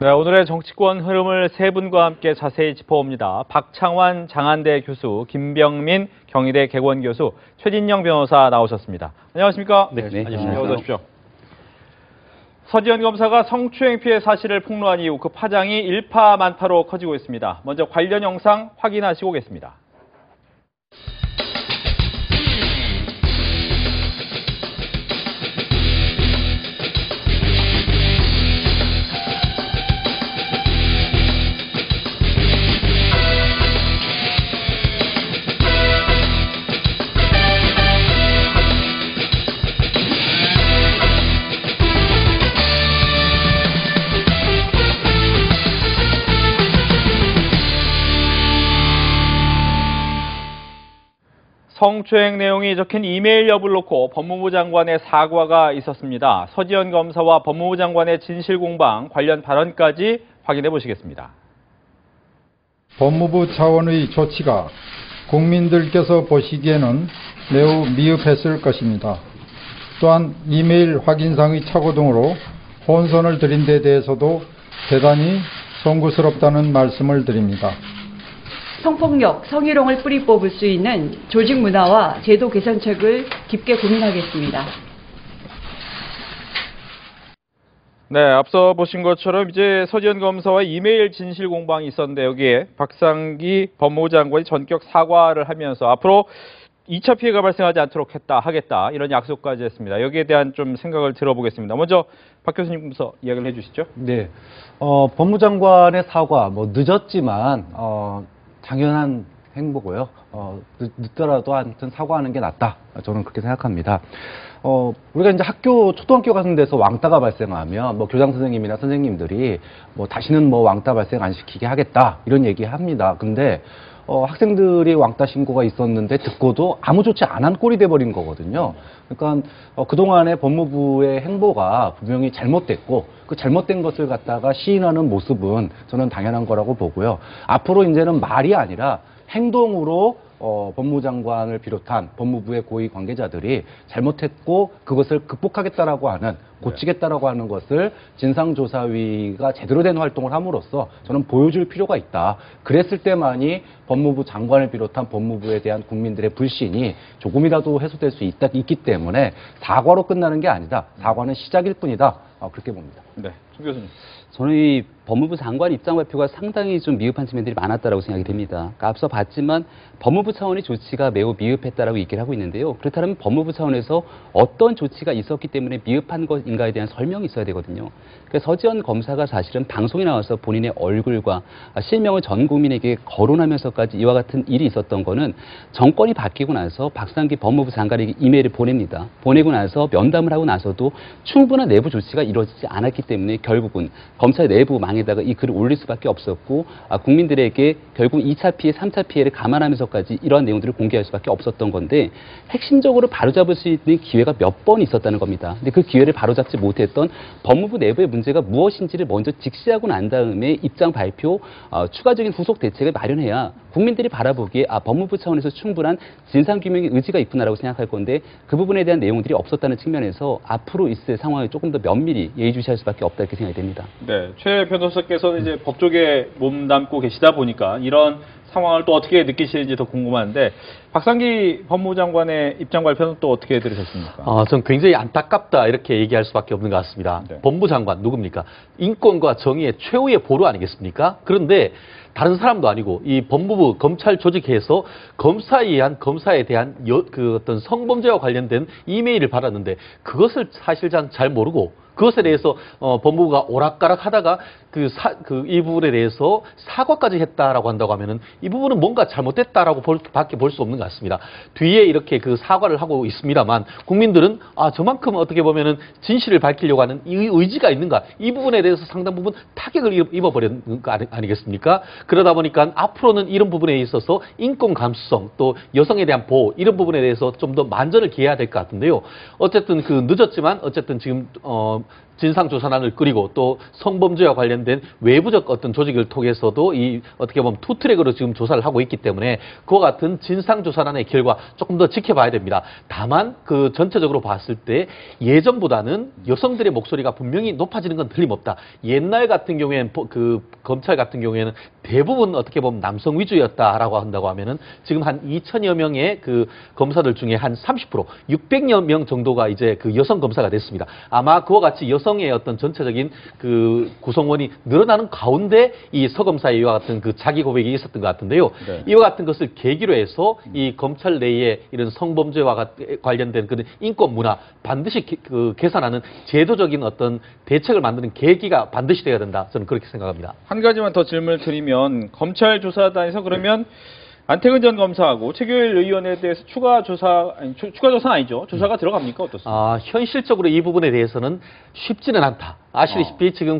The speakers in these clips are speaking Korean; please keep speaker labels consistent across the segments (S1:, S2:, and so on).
S1: 네, 오늘의 정치권 흐름을 세 분과 함께 자세히 짚어봅니다. 박창환 장한대 교수, 김병민 경희대 객원 교수, 최진영 변호사 나오셨습니다. 안녕하십니까?
S2: 네, 안녕하십니까.
S1: 어서 오십시오. 서지현 검사가 성추행 피해 사실을 폭로한 이후 그 파장이 일파만파로 커지고 있습니다. 먼저 관련 영상 확인하시고 오겠습니다. 성추행 내용이 적힌 이메일 여부를 놓고 법무부 장관의 사과가 있었습니다. 서지현 검사와 법무부 장관의 진실공방 관련 발언까지 확인해 보시겠습니다.
S3: 법무부 차원의 조치가 국민들께서 보시기에는 매우 미흡했을 것입니다. 또한 이메일 확인상의 착오 등으로 혼선을 드린 데 대해서도 대단히 송구스럽다는 말씀을 드립니다.
S4: 성폭력, 성희롱을 뿌리 뽑을 수 있는 조직 문화와 제도 개선책을 깊게 고민하겠습니다.
S1: 네, 앞서 보신 것처럼 이제 서지현 검사와 이메일 진실 공방이 있었는데 여기에 박상기 법무부 장관이 전격 사과를 하면서 앞으로 2차 피해가 발생하지 않도록 하겠다 이런 약속까지 했습니다. 여기에 대한 좀 생각을 들어보겠습니다. 먼저 박 교수님부터 이야기를 해주시죠.
S2: 네, 법무장관의 사과 늦었지만 당연한 행보고요. 늦더라도 아무튼 사과하는 게 낫다. 저는 그렇게 생각합니다. 우리가 이제 초등학교 같은 데서 왕따가 발생하면 교장 선생님이나 선생님들이 다시는 왕따 발생 안 시키게 하겠다 이런 얘기 합니다. 근데 학생들이 왕따 신고가 있었는데 듣고도 아무 조치 안 한 꼴이 돼버린 거거든요. 그러니까 그동안의 법무부의 행보가 분명히 잘못됐고 그 잘못된 것을 갖다가 시인하는 모습은 저는 당연한 거라고 보고요. 앞으로 이제는 말이 아니라 행동으로 법무부 장관을 비롯한 법무부의 고위 관계자들이 잘못했고 그것을 극복하겠다라고 하는 고치겠다라고 하는 것을 진상조사위가 제대로 된 활동을 함으로써 저는 보여줄 필요가 있다. 그랬을 때만이 법무부 장관을 비롯한 법무부에 대한 국민들의 불신이 조금이라도 해소될 수 있기 때문에 사과로 끝나는 게 아니다. 사과는 시작일 뿐이다. 그렇게 봅니다.
S1: 네, 정 교수님.
S5: 저는 이 법무부 장관 입장 발표가 상당히 좀 미흡한 측면들이 많았다라고 생각이 됩니다. 그러니까 앞서 봤지만 법무부 차원의 조치가 매우 미흡했다라고 얘기를 하고 있는데요. 그렇다면 법무부 차원에서 어떤 조치가 있었기 때문에 미흡한 것인가에 대한 설명이 있어야 되거든요. 그러니까 서지현 검사가 사실은 방송에 나와서 본인의 얼굴과 실명을 전 국민에게 거론하면서까지 이와 같은 일이 있었던 거는 정권이 바뀌고 나서 박상기 법무부 장관에게 이메일을 보냅니다. 보내고 나서 면담을 하고 나서도 충분한 내부 조치가 이루어지지 않았기 때문에 결국은 검찰 내부 망에다가 이 글을 올릴 수밖에 없었고 국민들에게 결국 2차 피해, 3차 피해를 감안하면서까지 이러한 내용들을 공개할 수밖에 없었던 건데 핵심적으로 바로잡을 수 있는 기회가 몇 번 있었다는 겁니다. 근데 그 기회를 바로잡지 못했던 법무부 내부의 문제가 무엇인지를 먼저 직시하고 난 다음에 입장 발표, 추가적인 후속 대책을 마련해야 국민들이 바라보기에 법무부 차원에서 충분한 진상규명의 의지가 있구나라고 생각할 건데 그 부분에 대한 내용들이 없었다는 측면에서 앞으로 있을 상황을 조금 더 면밀히 예의주시할 수밖에 없다 이렇게 생각이 됩니다.
S1: 네, 최 변호사께서는 이제 법조계에 몸담고 계시다 보니까 이런 상황을 또 어떻게 느끼시는지 더 궁금한데 박상기 법무부 장관의 입장 발표는 또 어떻게 들으셨습니까?
S6: 전 굉장히 안타깝다 이렇게 얘기할 수밖에 없는 것 같습니다.
S1: 네.
S6: 법무부 장관 누굽니까? 인권과 정의의 최후의 보루 아니겠습니까? 그런데 다른 사람도 아니고 이 법무부 검찰 조직에서 검사에 대한 어떤 성범죄와 관련된 이메일을 받았는데 그것을 사실상 잘 모르고 그것에 대해서 법무부가 오락가락 하다가 이 부분에 대해서 사과까지 했다라고 한다고 하면은 이 부분은 뭔가 잘못됐다라고 밖에 볼 수 없는 것 같습니다. 뒤에 이렇게 사과를 하고 있습니다만 국민들은 저만큼 어떻게 보면은 진실을 밝히려고 하는 이 의지가 있는가 이 부분에 대해서 상당 부분 타격을 입어버린 거 아니겠습니까? 그러다 보니까 앞으로는 이런 부분에 있어서 인권 감수성 또 여성에 대한 보호 이런 부분에 대해서 좀 더 만전을 기해야 될 것 같은데요. 어쨌든 늦었지만 어쨌든 지금 진상조사단을 꾸리고 또 성범죄와 관련된 외부적 어떤 조직을 통해서도 이 어떻게 보면 투트랙으로 지금 조사를 하고 있기 때문에 그와 같은 진상조사단의 결과 조금 더 지켜봐야 됩니다. 다만 그 전체적으로 봤을 때 예전보다는 여성들의 목소리가 분명히 높아지는 건 틀림없다. 옛날 같은 경우에는 그 검찰 같은 경우에는 대부분 어떻게 보면 남성 위주였다라고 한다고 하면은 지금 한 2천여 명의 그 검사들 중에 한 30%, 600여 명 정도가 이제 그 여성 검사가 됐습니다. 아마 그와 같이 여성의 어떤 전체적인 그 구성원이 늘어나는 가운데 이 서검사의 이와 같은 그 자기 고백이 있었던 것 같은데요.
S1: 네.
S6: 이와 같은 것을 계기로 해서 이 검찰 내에 이런 성범죄와 관련된 그런 인권 문화 반드시 그 개선하는 제도적인 어떤 대책을 만드는 계기가 반드시 돼야 된다. 저는 그렇게 생각합니다.
S1: 한 가지만 더 질문을 드리면 검찰 조사단에서 그러면 안태근 전 검사하고 최규일 의원에 대해서 추가 조사는 아니죠. 조사가 들어갑니까? 어떻습니까?
S6: 현실적으로 이 부분에 대해서는 쉽지는 않다. 아시다시피 지금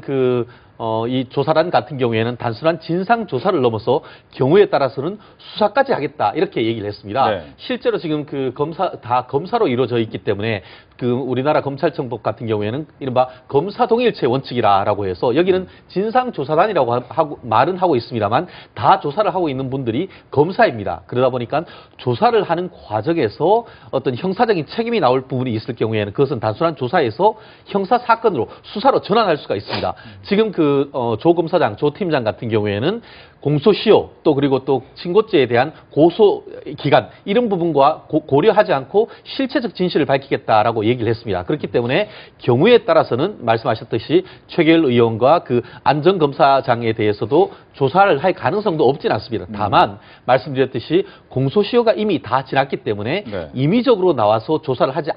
S6: 이 조사단 같은 경우에는 단순한 진상 조사를 넘어서 경우에 따라서는 수사까지 하겠다 이렇게 얘기를 했습니다.
S1: 네.
S6: 실제로 지금 그 검사로 이루어져 있기 때문에 그 우리나라 검찰청법 같은 경우에는 이른바 검사 동일체 원칙이라고 해서 여기는 진상 조사단이라고 말은 하고 있습니다만 다 조사를 하고 있는 분들이 검사입니다. 그러다 보니까 조사를 하는 과정에서 어떤 형사적인 책임이 나올 부분이 있을 경우에는 그것은 단순한 조사에서 형사 사건으로 수사로 전환할 수가 있습니다. 지금 조 검사장, 조 팀장 같은 경우에는 공소시효 그리고 또 친고죄에 대한 고소 기간 이런 부분과 고려하지 않고 실체적 진실을 밝히겠다라고 얘기를 했습니다. 그렇기 때문에 경우에 따라서는 말씀하셨듯이 최규일 의원과 그 안전검사장에 대해서도 조사를 할 가능성도 없진 않습니다. 다만 말씀드렸듯이 공소시효가 이미 다 지났기 때문에
S1: 네.
S6: 임의적으로 나와서 조사를 하지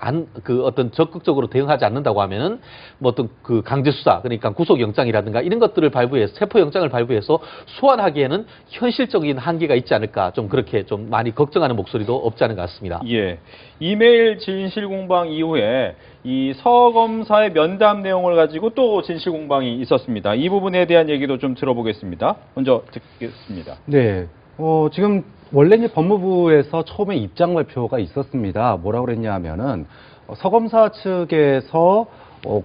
S6: 어떤 적극적으로 대응하지 않는다고 하면은 뭐 어떤 그 강제수사 그러니까 구속영장이라든가 이런 것들을 발부해서 체포영장을 발부해서 소환하기에는 현실적인 한계가 있지 않을까 좀 그렇게 좀 많이 걱정하는 목소리도 없지 않은 것 같습니다.
S1: 예. 이메일 진실 공방 이후에 이 서 검사의 면담 내용을 가지고 또 진실 공방이 있었습니다. 이 부분에 대한 얘기도 좀 들어보겠습니다. 먼저 듣겠습니다.
S2: 네. 지금 원래 이제 법무부에서 처음에 입장 발표가 있었습니다. 뭐라고 그랬냐 하면은 서 검사 측에서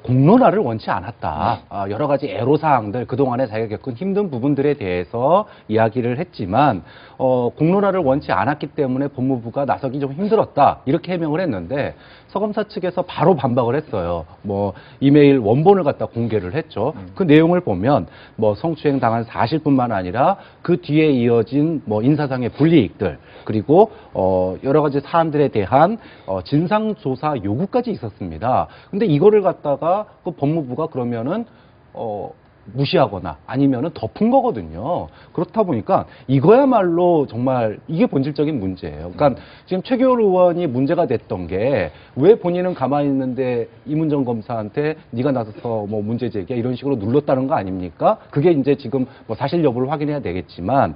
S2: 공론화를 원치 않았다. 여러 가지 애로사항들, 그동안에 자기가 겪은 힘든 부분들에 대해서 이야기를 했지만, 공론화를 원치 않았기 때문에 법무부가 나서기 좀 힘들었다. 이렇게 해명을 했는데, 서검사 측에서 바로 반박을 했어요. 이메일 원본을 갖다 공개를 했죠. 그 내용을 보면, 성추행 당한 사실뿐만 아니라 그 뒤에 이어진 인사상의 불이익들, 그리고 여러 가지 사안들에 대한 진상조사 요구까지 있었습니다. 근데 이거를 갖다가 그 법무부가 그러면은 무시하거나 아니면은 덮은 거거든요. 그렇다 보니까 이거야말로 정말 이게 본질적인 문제예요. 그러니까 지금 최규일 의원이 문제가 됐던 게 왜 본인은 가만히 있는데 이문정 검사한테 네가 나서서 문제 제기야 이런 식으로 눌렀다는 거 아닙니까? 그게 이제 지금 사실 여부를 확인해야 되겠지만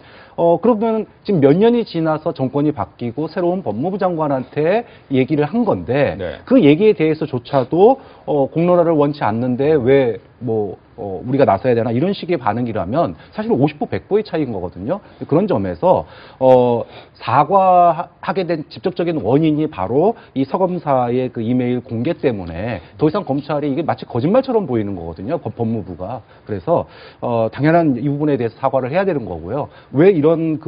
S2: 그러면 지금 몇 년이 지나서 정권이 바뀌고 새로운 법무부 장관한테 얘기를 한 건데
S1: 네.
S2: 그 얘기에 대해서조차도 공론화를 원치 않는데 왜 우리가 나서야 되나 이런 식의 반응이라면 사실 50% 100%의 차이인 거거든요. 그런 점에서 사과하게 된 직접적인 원인이 바로 이 서검사의 그 이메일 공개 때문에 더 이상 검찰이 이게 마치 거짓말처럼 보이는 거거든요. 법무부가. 그래서 당연한 이 부분에 대해서 사과를 해야 되는 거고요. 왜 이런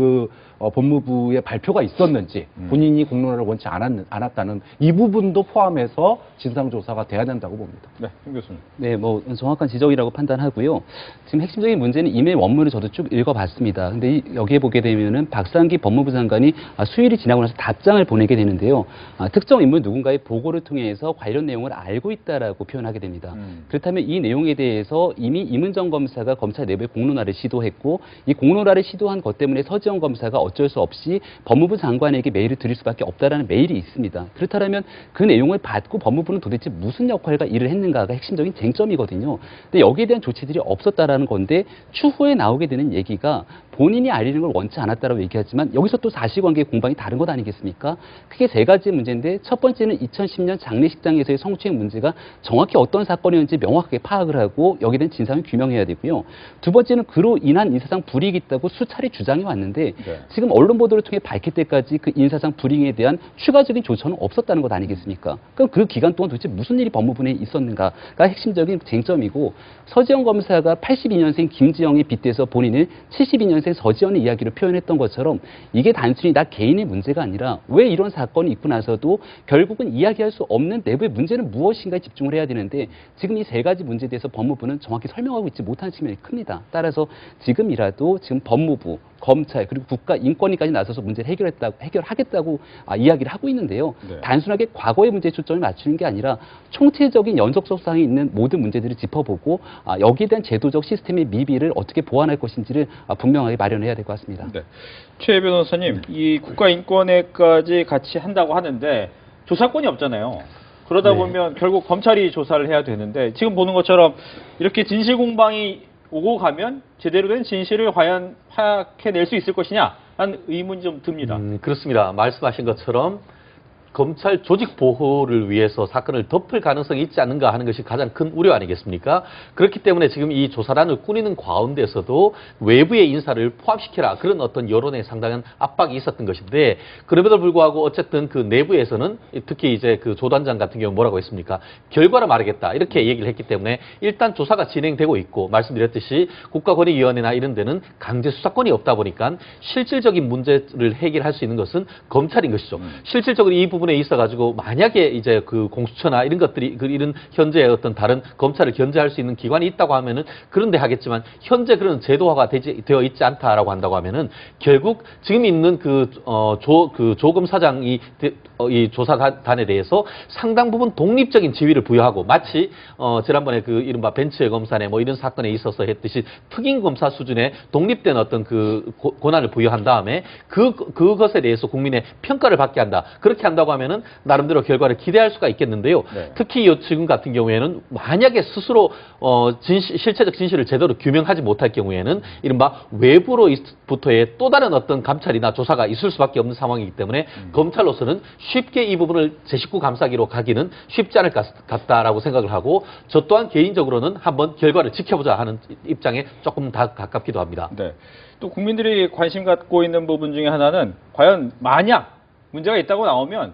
S2: 법무부의 발표가 있었는지 본인이 공론화를 원치 않았다는 이 부분도 포함해서 진상조사가 돼야 된다고 봅니다.
S1: 네, 김 교수님.
S5: 네, 정확한 지적이라고 판단하고요. 지금 핵심적인 문제는 이메일 원문을 저도 쭉 읽어봤습니다. 근데 여기에 보게 되면은 박상기 법무부 장관이 수일이 지나고 나서 답장을 보내게 되는데요. 특정 인물 누군가의 보고를 통해서 관련 내용을 알고 있다라고 표현하게 됩니다. 그렇다면 이 내용에 대해서 이미 이문정 검사가 검찰 내부에 공론화를 시도했고 이 공론화를 시도한 것 때문에 서지영 검사가 어쩔 수 없이 법무부 장관에게 메일을 드릴 수밖에 없다라는 메일이 있습니다. 그렇다면 그 내용을 받고 법무부는 도대체 무슨 역할과 일을 했는가가 핵심적인 쟁점이거든요. 근데 여기에 대한 조치들이 없었다라는 건데 추후에 나오게 되는 얘기가 본인이 알리는 걸 원치 않았다라고 얘기하지만 여기서 또 사실관계 공방이 다른 것 아니겠습니까? 크게 세 가지 문제인데 첫 번째는 2010년 장례식장에서의 성추행 문제가 정확히 어떤 사건이었는지 명확하게 파악을 하고 여기에 대한 진상을 규명해야 되고요. 두 번째는 그로 인한 인사상 불이익이 있다고 수차례 주장해 왔는데 지금 언론 보도를 통해 밝힐 때까지 그 인사상 불이익에 대한 추가적인 조처는 없었다는 것 아니겠습니까? 그럼 그 기간 동안 도대체 무슨 일이 법무부에 있었는가가 핵심적인 쟁점이고 서지현 검사가 82년생 김지영에 빗대서 본인을 72년생 서지현의 이야기로 표현했던 것처럼 이게 단순히 나 개인의 문제가 아니라 왜 이런 사건이 있고 나서도 결국은 이야기할 수 없는 내부의 문제는 무엇인가에 집중을 해야 되는데 지금 이 세 가지 문제에 대해서 법무부는 정확히 설명하고 있지 못한 측면이 큽니다. 따라서 지금이라도 지금 법무부, 검찰 그리고 국가인권위까지 나서서 문제를 해결하겠다고 이야기를 하고 있는데요. 단순하게 과거의 문제에 초점을 맞추는 게 아니라 총체적인 연속성 사항이 있는 모든 문제들을 짚어보고 여기에 대한 제도적 시스템의 미비를 어떻게 보완할 것인지를 분명하게 마련해야 될 것 같습니다.
S1: 네. 최 변호사님, 이 국가인권회까지 같이 한다고 하는데 조사권이 없잖아요. 그러다
S6: 네.
S1: 보면 결국 검찰이 조사를 해야 되는데 지금 보는 것처럼 이렇게 진실 공방이 오고 가면 제대로 된 진실을 과연 파악해낼 수 있을 것이냐 하는 의문이 좀 듭니다.
S6: 그렇습니다. 말씀하신 것처럼 검찰 조직 보호를 위해서 사건을 덮을 가능성이 있지 않는가 하는 것이 가장 큰 우려 아니겠습니까? 그렇기 때문에 지금 이 조사단을 꾸리는 가운데서도 외부의 인사를 포함시켜라 그런 어떤 여론에 상당한 압박이 있었던 것인데 그럼에도 불구하고 어쨌든 그 내부에서는 특히 이제 그 조단장 같은 경우 뭐라고 했습니까? 결과를 말하겠다 이렇게 얘기를 했기 때문에 일단 조사가 진행되고 있고 말씀드렸듯이 국가권익위원회나 이런 데는 강제 수사권이 없다 보니까 실질적인 문제를 해결할 수 있는 것은 검찰인 것이죠. 실질적으로 이 부분에 있어가지고 만약에 이제 그 공수처나 이런 것들이 이런 현재의 어떤 다른 검찰을 견제할 수 있는 기관이 있다고 하면은 그런데 하겠지만 현재 그런 제도화가 되어 있지 않다라고 한다고 하면은 결국 지금 있는 조 검사장이 이 조사단에 대해서 상당 부분 독립적인 지위를 부여하고 마치 지난번에 그 이른바 벤츠의 검사네 뭐 이런 사건에 있어서 했듯이 특임 검사 수준의 독립된 어떤 그 권한을 부여한 다음에 그것에 대해서 국민의 평가를 받게 한다. 그렇게 한다고 하면은 나름대로 결과를 기대할 수가 있겠는데요.
S1: 네.
S6: 특히 지금 같은 경우에는 만약에 스스로 실체적 진실을 제대로 규명하지 못할 경우에는 이른바 외부로부터의 또 다른 어떤 감찰이나 조사가 있을 수밖에 없는 상황이기 때문에 검찰로서는 쉽게 이 부분을 제 식구 감싸기로 가기는 쉽지 않을 것 같다라고 생각을 하고 저 또한 개인적으로는 한번 결과를 지켜보자 하는 입장에 조금 다 가깝기도 합니다.
S1: 네. 또 국민들이 관심 갖고 있는 부분 중에 하나는 과연 만약 문제가 있다고 나오면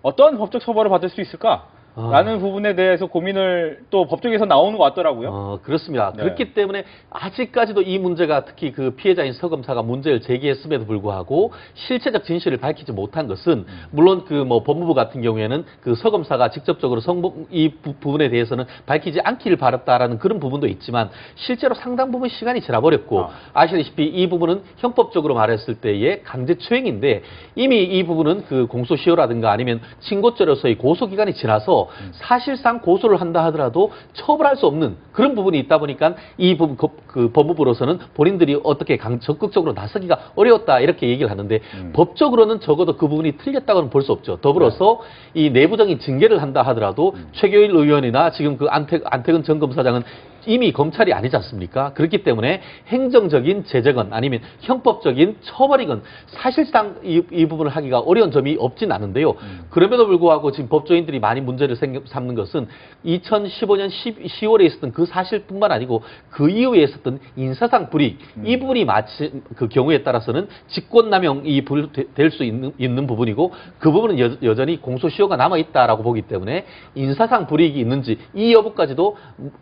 S1: 어떤 법적 처벌을 받을 수 있을까? 라는 부분에 대해서 고민을 또 법정에서 나오는 것 같더라고요.
S6: 그렇습니다.
S1: 네.
S6: 그렇기 때문에 아직까지도 이 문제가 특히 그 피해자인 서 검사가 문제를 제기했음에도 불구하고 실체적 진실을 밝히지 못한 것은 물론 그 뭐 법무부 같은 경우에는 그 서 검사가 직접적으로 이 부분에 대해서는 밝히지 않기를 바랐다라는 그런 부분도 있지만 실제로 상당 부분 시간이 지나버렸고 아시다시피 이 부분은 형법적으로 말했을 때의 강제추행인데 이미 이 부분은 그 공소시효라든가 아니면 친고죄로서의 고소기간이 지나서 사실상 고소를 한다 하더라도 처벌할 수 없는 그런 부분이 있다 보니까 이 부분 그 법무부로서는 본인들이 어떻게 적극적으로 나서기가 어려웠다 이렇게 얘기를 하는데 법적으로는 적어도 그 부분이 틀렸다고는 볼 수 없죠. 더불어서 이 내부적인 징계를 한다 하더라도 최교일 의원이나 지금 그 안태근 전 검사장은 이미 검찰이 아니지 않습니까? 그렇기 때문에 행정적인 제재건 아니면 형법적인 처벌이건 사실상 이 부분을 하기가 어려운 점이 없진 않은데요. 그럼에도 불구하고 지금 법조인들이 많이 문제를 삼는 것은 2015년 10월에 있었던 그 사실뿐만 아니고 그 이후에 있었던 인사상 불이익 이 부분이 마치 그 경우에 따라서는 직권남용이 될 수 있는 부분이고 그 부분은 여전히 공소시효가 남아있다라고 보기 때문에 인사상 불이익이 있는지 이 여부까지도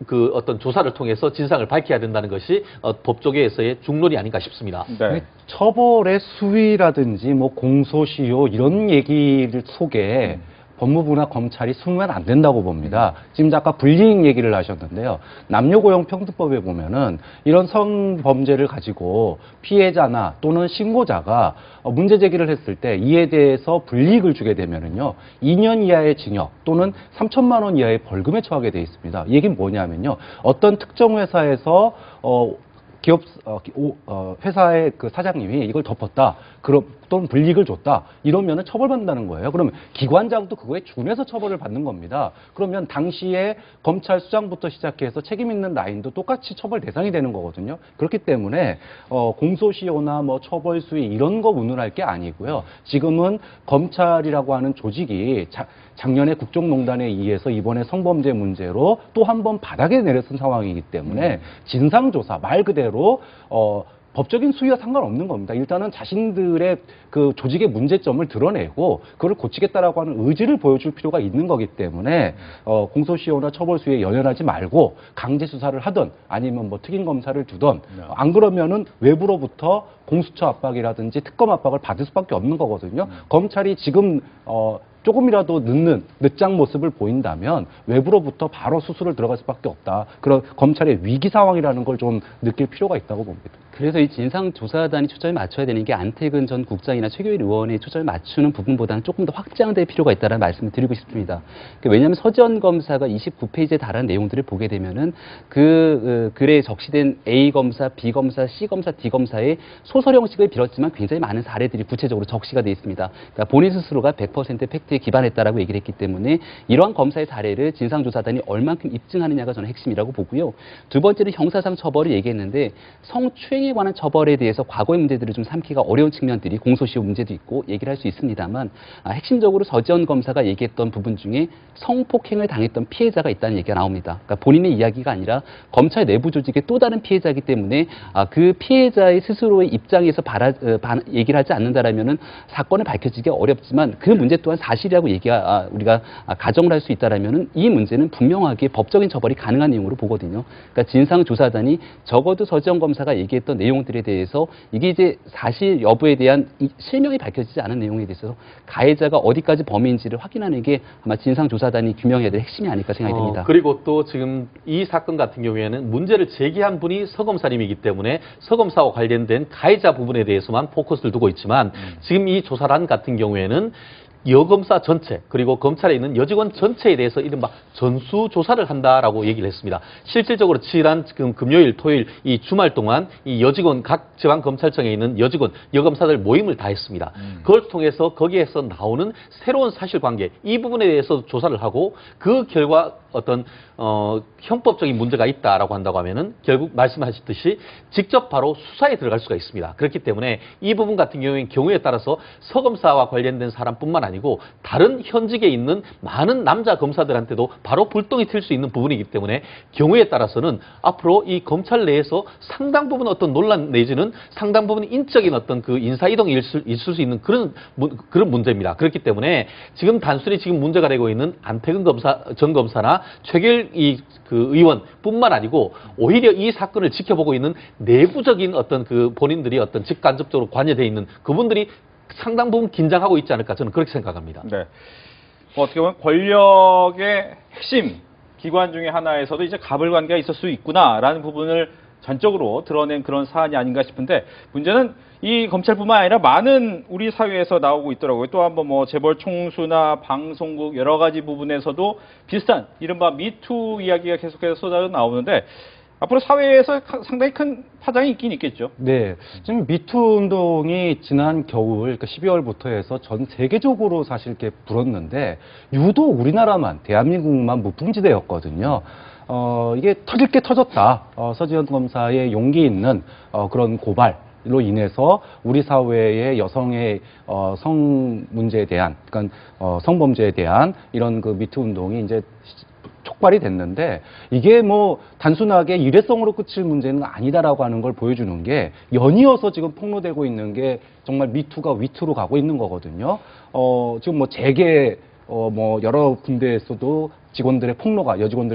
S6: 그 어떤 조사를 통해서 진상을 밝혀야 된다는 것이 법조계에서의 중론이 아닌가 싶습니다.
S1: 네.
S2: 처벌의 수위라든지 뭐 공소시효 이런 얘기를 속에 법무부나 검찰이 숨으면 안 된다고 봅니다. 지금 아까 불이익 얘기를 하셨는데요. 남녀고용평등법에 보면은 이런 성범죄를 가지고 피해자나 또는 신고자가 문제 제기를 했을 때 이에 대해서 불이익을 주게 되면은요, 2년 이하의 징역 또는 3천만 원 이하의 벌금에 처하게 돼 있습니다. 이 얘기는 뭐냐면요, 어떤 특정 회사에서 회사의 그 사장님이 이걸 덮었다. 또는 불이익을 줬다. 이러면은 처벌받는다는 거예요. 그러면 기관장도 그거에 준해서 처벌을 받는 겁니다. 그러면 당시에 검찰 수장부터 시작해서 책임 있는 라인도 똑같이 처벌 대상이 되는 거거든요. 그렇기 때문에 공소시효나 뭐 처벌 수위 이런 거 운운할 게 아니고요. 지금은 검찰이라고 하는 조직이 작년에 국정농단에 의해서 이번에 성범죄 문제로 또 한 번 바닥에 내려선 상황이기 때문에 진상조사 말 그대로 법적인 수위와 상관없는 겁니다. 일단은 자신들의 그 조직의 문제점을 드러내고 그걸 고치겠다라고 하는 의지를 보여줄 필요가 있는 거기 때문에 공소시효나 처벌 수위에 연연하지 말고 강제 수사를 하든 아니면 뭐 특임 검사를 두든 안 그러면은 외부로부터 공수처 압박이라든지 특검 압박을 받을 수밖에 없는 거거든요. 검찰이 지금 조금이라도 늦장 모습을 보인다면 외부로부터 바로 수술을 들어갈 수밖에 없다. 그런 검찰의 위기 상황이라는 걸 좀 느낄 필요가 있다고 봅니다.
S5: 그래서 이 진상조사단이 초점을 맞춰야 되는 게 안태근 전 국장이나 최규일 의원이 초점을 맞추는 부분보다는 조금 더 확장될 필요가 있다는 말씀을 드리고 싶습니다. 왜냐하면 서지현 검사가 29페이지에 달한 내용들을 보게 되면은 그 글에 적시된 A 검사, B 검사, C 검사, D 검사의 소설 형식을 빌었지만 굉장히 많은 사례들이 구체적으로 적시가 되어 있습니다. 그러니까 본인 스스로가 100% 팩트에 기반했다라고 얘기를 했기 때문에 이러한 검사의 사례를 진상조사단이 얼만큼 입증하느냐가 저는 핵심이라고 보고요. 두 번째는 형사상 처벌을 얘기했는데 성추행에 관한 처벌에 대해서 과거의 문제들을 좀 삼기가 어려운 측면들이 공소시효 문제도 있고 얘기를 할 수 있습니다만 핵심적으로 서지현 검사가 얘기했던 부분 중에 성폭행을 당했던 피해자가 있다는 얘기가 나옵니다. 그러니까 본인의 이야기가 아니라 검찰 내부 조직의 또 다른 피해자이기 때문에 그 피해자의 스스로의 입장에서 얘기를 하지 않는다라면은 사건을 밝혀지기 어렵지만 그 문제 또한 사실이라고 우리가 가정을 할 수 있다라면은 이 문제는 분명하게 법적인 처벌이 가능한 내용으로 보거든요. 그러니까 진상조사단이 적어도 서지현 검사가 얘기했던 내용들에 대해서 이게 이제 사실 여부에 대한 실명이 밝혀지지 않은 내용에 대해서 가해자가 어디까지 범인지를 확인하는 게 아마 진상조사단이 규명해야 될 핵심이 아닐까 생각이 듭니다.
S6: 그리고 또 지금 이 사건 같은 경우에는 문제를 제기한 분이 서 검사님이기 때문에 서 검사와 관련된 가해자 부분에 대해서만 포커스를 두고 있지만 지금 이 조사단 같은 경우에는 여검사 전체 그리고 검찰에 있는 여직원 전체에 대해서 이른바 전수조사를 한다라고 얘기를 했습니다. 실질적으로 지난 금요일, 토요일 이 주말 동안 이 여직원 각 지방검찰청에 있는 여직원, 여검사들 모임을 다 했습니다. 그걸 통해서 거기에서 나오는 새로운 사실관계 이 부분에 대해서 조사를 하고 그 결과 어떤 형법적인 문제가 있다라고 한다고 하면은 결국 말씀하셨듯이 직접 바로 수사에 들어갈 수가 있습니다. 그렇기 때문에 이 부분 같은 경우에 따라서 서검사와 관련된 사람뿐만 아니고 다른 현직에 있는 많은 남자 검사들한테도 바로 불똥이 튈 수 있는 부분이기 때문에 경우에 따라서는 앞으로 이 검찰 내에서 상당 부분 어떤 논란 내지는 상당 부분 인적인 어떤 그 인사 이동이 있을 수 있는 그런 문제입니다. 그렇기 때문에 지금 단순히 지금 문제가 되고 있는 안태근 전 검사나 최규일 그 의원뿐만 아니고 오히려 이 사건을 지켜보고 있는 내부적인 어떤 그 본인들이 어떤 직간접적으로 관여되어 있는 그분들이 상당 부분 긴장하고 있지 않을까 저는 그렇게 생각합니다.
S1: 네. 어떻게 보면 권력의 핵심 기관 중에 하나에서도 이제 가불관계가 있을 수 있구나라는 부분을 전적으로 드러낸 그런 사안이 아닌가 싶은데 문제는 이 검찰뿐만 아니라 많은 우리 사회에서 나오고 있더라고요. 또 한번 뭐 재벌 총수나 방송국 여러 가지 부분에서도 비슷한 이른바 미투 이야기가 계속해서 쏟아져 나오는데 앞으로 사회에서 상당히 큰 파장이 있긴 있겠죠.
S2: 네. 지금 미투 운동이 지난 겨울, 그러니까 12월부터 해서 전 세계적으로 사실 이렇게 불었는데 유독 우리나라만, 대한민국만 무풍지대였거든요. 이게 터질 게 터졌다. 서지현 검사의 용기 있는 그런 고발로 인해서 우리 사회의 여성의 성 문제에 대한, 그러니까 성범죄에 대한 이런 그 미투 운동이 이제 촉발이 됐는데 이게 뭐 단순하게 일회성으로 끝일 문제는 아니다라고 하는 걸 보여주는 게 연이어서 지금 폭로되고 있는 게 정말 미투가 위투로 가고 있는 거거든요. 지금 뭐 재계 뭐 여러 군데에서도 여직원들의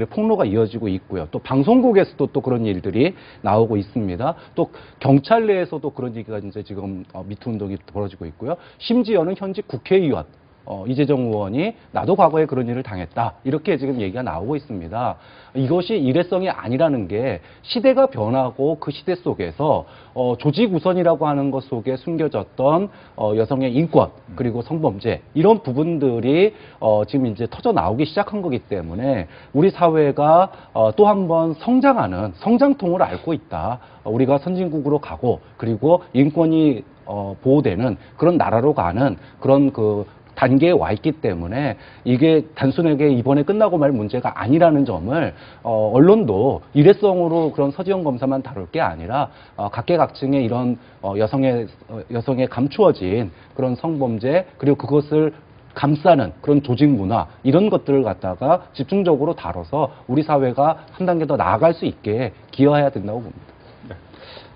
S2: 폭로가 이어지고 있고요. 또 방송국에서도 또 그런 일들이 나오고 있습니다. 또 경찰 내에서도 그런 얘기가 이제 지금 미투 운동이 벌어지고 있고요. 심지어는 현직 국회의원 이재정 의원이 나도 과거에 그런 일을 당했다. 이렇게 지금 얘기가 나오고 있습니다. 이것이 일회성이 아니라는 게 시대가 변하고 그 시대 속에서 조직 우선이라고 하는 것 속에 숨겨졌던 여성의 인권 그리고 성범죄 이런 부분들이 지금 이제 터져 나오기 시작한 거기 때문에 우리 사회가 또 한 번 성장하는 성장통을 앓고 있다. 우리가 선진국으로 가고 그리고 인권이 보호되는 그런 나라로 가는 그런 그 단계에 와 있기 때문에 이게 단순하게 이번에 끝나고 말 문제가 아니라는 점을 언론도 일회성으로 그런 서지현 검사만 다룰 게 아니라 각계각층의 이런 여성의 감추어진 그런 성범죄 그리고 그것을 감싸는 그런 조직 문화 이런 것들을 갖다가 집중적으로 다뤄서 우리 사회가 한 단계 더 나아갈 수 있게 기여해야 된다고 봅니다.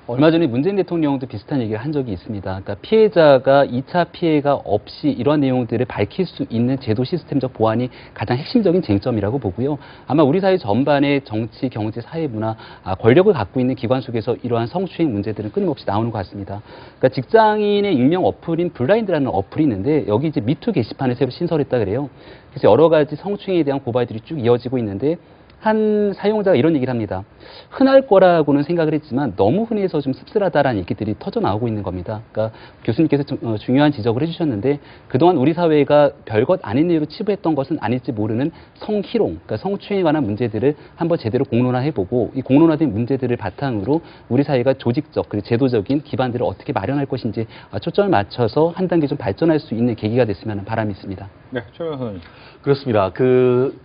S5: 얼마 전에 문재인 대통령도 비슷한 얘기를 한 적이 있습니다. 그러니까 피해자가 2차 피해가 없이 이러한 내용들을 밝힐 수 있는 제도 시스템적 보완이 가장 핵심적인 쟁점이라고 보고요. 아마 우리 사회 전반의 정치, 경제, 사회 문화, 권력을 갖고 있는 기관 속에서 이러한 성추행 문제들은 끊임없이 나오는 것 같습니다. 그러니까 직장인의 일명 어플인 블라인드라는 어플이 있는데 여기 이제 미투 게시판을 새로 신설했다 그래요. 그래서 여러 가지 성추행에 대한 고발들이 쭉 이어지고 있는데 한 사용자가 이런 얘기를 합니다. 흔할 거라고는 생각을 했지만 너무 흔해서 좀 씁쓸하다라는 얘기들이 터져 나오고 있는 겁니다. 그러니까 교수님께서 중요한 지적을 해주셨는데 그동안 우리 사회가 별것 아닌 일로 치부했던 것은 아닐지 모르는 성희롱, 그러니까 성추행에 관한 문제들을 한번 제대로 공론화해보고 이 공론화된 문제들을 바탕으로 우리 사회가 조직적 그리고 제도적인 기반들을 어떻게 마련할 것인지 초점을 맞춰서 한 단계 좀 발전할 수 있는 계기가 됐으면 하는 바람이 있습니다.
S1: 네, 최 변호사님.
S6: 그렇습니다.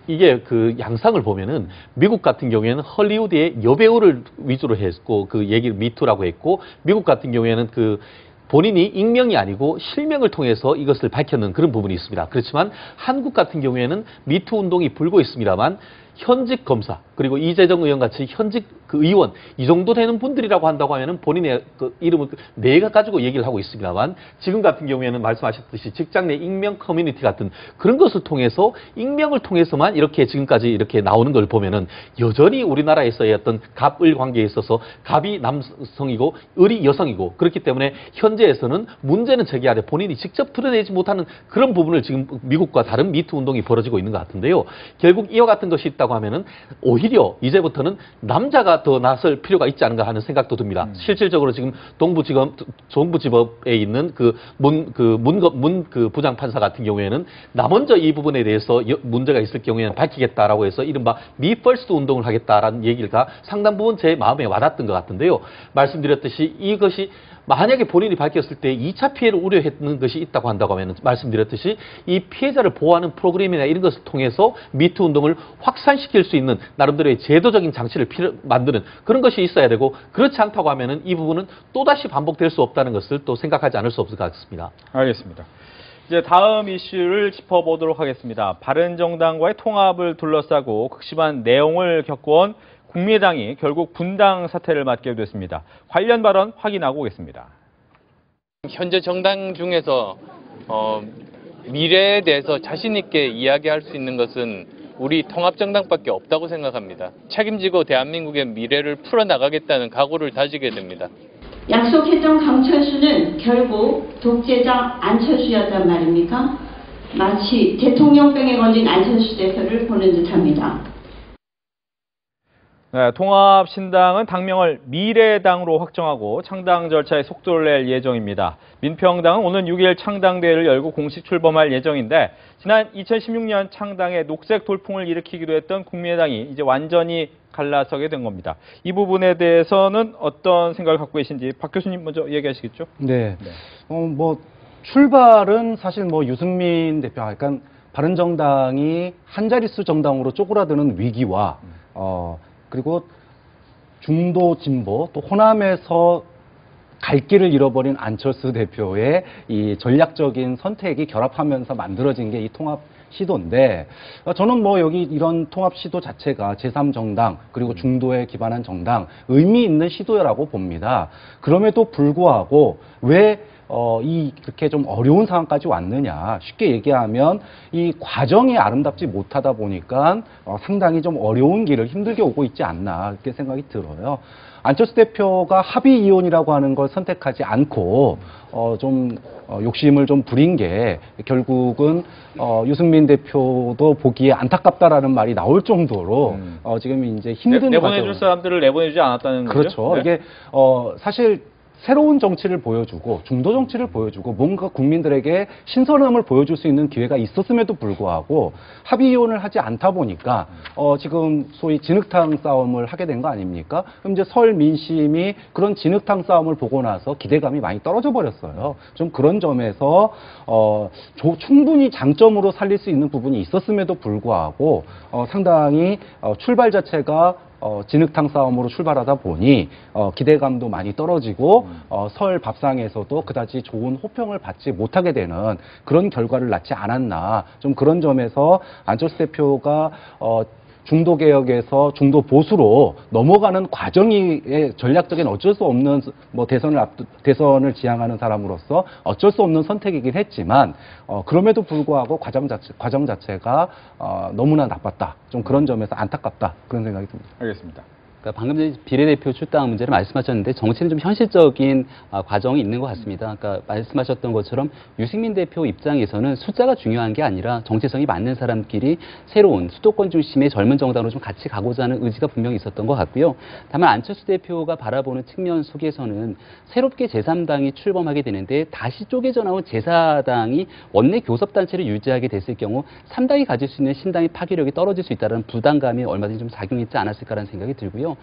S6: 이게 양상을 보면은 미국 같은 경우에는 헐리우드의 여배우를 위주로 했고 그 얘기를 미투라고 했고 미국 같은 경우에는 본인이 익명이 아니고 실명을 통해서 이것을 밝혔는 그런 부분이 있습니다. 그렇지만 한국 같은 경우에는 미투 운동이 불고 있습니다만 현직 검사 그리고 이재정 의원 같이 현직 의원 이 정도 되는 분들이라고 한다고 하면은 본인의 이름을 내가 가지고 얘기를 하고 있습니다만 지금 같은 경우에는 말씀하셨듯이 직장 내 익명 커뮤니티 같은 그런 것을 통해서 익명을 통해서만 이렇게 지금까지 이렇게 나오는 걸 보면은 여전히 우리나라에서의 어떤 갑을 관계에 있어서 갑이 남성이고 을이 여성이고 그렇기 때문에 현재에서는 문제는 제기하되 본인이 직접 드러내지 못하는 그런 부분을 지금 미국과 다른 미투 운동이 벌어지고 있는 것 같은데요. 결국 이와 같은 것이 있다고 하면은 오히려 이제부터는 남자가 더 나설 필요가 있지 않은가 하는 생각도 듭니다. 실질적으로 지금 동부지법에 있는 문 부장판사 같은 경우에는 나 먼저 이 부분에 대해서 문제가 있을 경우에는 밝히겠다라고 해서 이른바 미 퍼스트 운동을 하겠다라는 얘기가 상당 부분 제 마음에 와닿던 것 같은데요. 말씀드렸듯이 이것이 만약에 본인이 밝혔을 때 2차 피해를 우려했는 것이 있다고 한다고 하면 말씀드렸듯이 이 피해자를 보호하는 프로그램이나 이런 것을 통해서 미투 운동을 확산시킬 수 있는 나름대로의 제도적인 장치를 만드는 그런 것이 있어야 되고 그렇지 않다고 하면은 이 부분은 또다시 반복될 수 없다는 것을 또 생각하지 않을 수 없을 것 같습니다.
S1: 알겠습니다. 이제 다음 이슈를 짚어보도록 하겠습니다. 바른정당과의 통합을 둘러싸고 극심한 내용을 겪어온 국민의당이 결국 분당 사태를 맞게 됐습니다. 관련 발언 확인하고 오겠습니다.
S7: 현재 정당 중에서 미래에 대해서 자신 있게 이야기할 수 있는 것은 우리 통합정당밖에 없다고 생각합니다. 책임지고 대한민국의 미래를 풀어나가겠다는 각오를 다지게 됩니다.
S8: 약속했던 강철수는 결국 독재자 안철수였단 말입니까? 마치 대통령병에 걸린 안철수 대표를 보는 듯합니다.
S1: 네, 통합신당은 당명을 미래당으로 확정하고 창당 절차에 속도를 낼 예정입니다. 민평당은 오는 6일 창당대회를 열고 공식 출범할 예정인데 지난 2016년 창당에 녹색 돌풍을 일으키기도 했던 국민의당이 이제 완전히 갈라서게 된 겁니다. 이 부분에 대해서는 어떤 생각을 갖고 계신지 박 교수님 먼저 얘기하시겠죠?
S2: 네. 출발은 사실 유승민 대표, 그러니까 바른정당이 한 자릿수 정당으로 쪼그라드는 위기와 그리고 중도 진보 또 호남에서 갈 길을 잃어버린 안철수 대표의 이 전략적인 선택이 결합하면서 만들어진 게 이 통합 시도인데 저는 여기 이런 통합 시도 자체가 제3정당 그리고 중도에 기반한 정당 의미 있는 시도라고 봅니다. 그럼에도 불구하고 왜 이렇게 좀 어려운 상황까지 왔느냐. 쉽게 얘기하면 이 과정이 아름답지 못하다 보니까 상당히 좀 어려운 길을 힘들게 오고 있지 않나, 그렇게 생각이 들어요. 안철수 대표가 합의 이혼이라고 하는 걸 선택하지 않고 욕심을 좀 부린 게 결국은 유승민 대표도 보기에 안타깝다라는 말이 나올 정도로 지금 이제 힘든
S1: 내보내줄 사람들을 내보내주지 않았다는 거죠.
S2: 그렇죠.
S1: 네.
S2: 이게 사실 새로운 정치를 보여주고 중도 정치를 보여주고 뭔가 국민들에게 신선함을 보여줄 수 있는 기회가 있었음에도 불구하고 합의 이혼을 하지 않다 보니까 지금 소위 진흙탕 싸움을 하게 된 거 아닙니까? 그럼 이제 설 민심이 그런 진흙탕 싸움을 보고 나서 기대감이 많이 떨어져 버렸어요. 좀 그런 점에서 충분히 장점으로 살릴 수 있는 부분이 있었음에도 불구하고 상당히 출발 자체가 진흙탕 싸움으로 출발하다 보니 기대감도 많이 떨어지고 설 밥상에서도 그다지 좋은 호평을 받지 못하게 되는 그런 결과를 낳지 않았나. 좀 그런 점에서 안철수 대표가 중도 개혁에서 중도 보수로 넘어가는 과정이 전략적인 어쩔 수 없는 대선을 지향하는 사람으로서 어쩔 수 없는 선택이긴 했지만 그럼에도 불구하고 과정 자체가 너무나 나빴다. 좀 그런 점에서 안타깝다. 그런 생각이 듭니다.
S1: 알겠습니다.
S5: 그러니까 방금 전에 비례대표 출당 문제를 말씀하셨는데 정치는 좀 현실적인 과정이 있는 것 같습니다. 그러니까 말씀하셨던 것처럼 유승민 대표 입장에서는 숫자가 중요한 게 아니라 정체성이 맞는 사람끼리 새로운 수도권 중심의 젊은 정당으로 좀 같이 가고자 하는 의지가 분명히 있었던 것 같고요. 다만 안철수 대표가 바라보는 측면 속에서는 새롭게 제3당이 출범하게 되는데 다시 쪼개져 나온 제4당이 원내 교섭단체를 유지하게 됐을 경우 3당이 가질 수 있는 신당의 파괴력이 떨어질 수 있다는 부담감이 얼마든지 좀 작용했지 않았을까라는 생각이 들고요.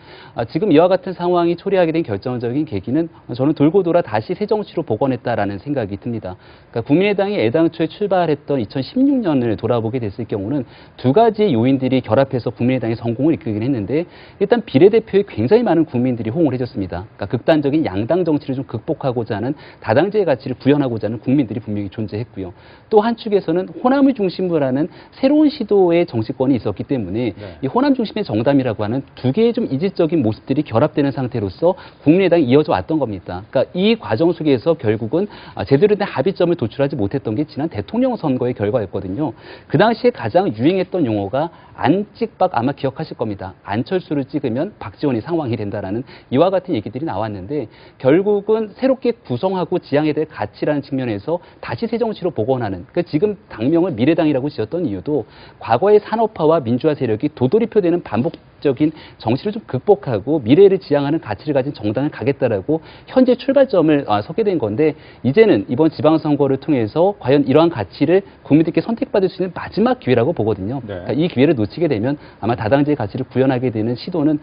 S5: 지금 이와 같은 상황이 초래하게 된 결정적인 계기는 저는 돌고 돌아 다시 새정치로 복원했다라는 생각이 듭니다. 그러니까 국민의당이 애당초에 출발했던 2016년을 돌아보게 됐을 경우는 두 가지 요인들이 결합해서 국민의당의 성공을 이끌긴 했는데 일단 비례대표에 굉장히 많은 국민들이 호응을 해줬습니다. 그러니까 극단적인 양당 정치를 좀 극복하고자 하는 다당제의 가치를 구현하고자 하는 국민들이 분명히 존재했고요. 또 한축에서는 호남을 중심으로 하는 새로운 시도의 정치권이 있었기 때문에 이 호남 중심의 정당이라고 하는 두 개의 좀 이질적인 모습들이 결합되는 상태로서 국민의당이 이어져 왔던 겁니다. 그러니까 이 과정 속에서 결국은 제대로 된 합의점을 도출하지 못했던 게 지난 대통령 선거의 결과였거든요. 그 당시에 가장 유행했던 용어가 안찍박 아마 기억하실 겁니다. 안철수를 찍으면 박지원이 상황이 된다라는 이와 같은 얘기들이 나왔는데 결국은 새롭게 구성하고 지향해야 될 가치라는 측면에서 다시 새정치로 복원하는 그러니까 지금 당명을 미래당이라고 지었던 이유도 과거의 산업화와 민주화 세력이 도돌이표되는 반복적인 정치를 좀 극복하고 미래를 지향하는 가치를 가진 정당을 가겠다라고 현재 출발점을 서게 된 건데 이제는 이번 지방선거를 통해서 과연 이러한 가치를 국민들께 선택받을 수 있는 마지막 기회라고 보거든요.
S1: 네.
S5: 그러니까 이 기회를 놓치게 되면 아마 다당제의 가치를 구현하게 되는 시도는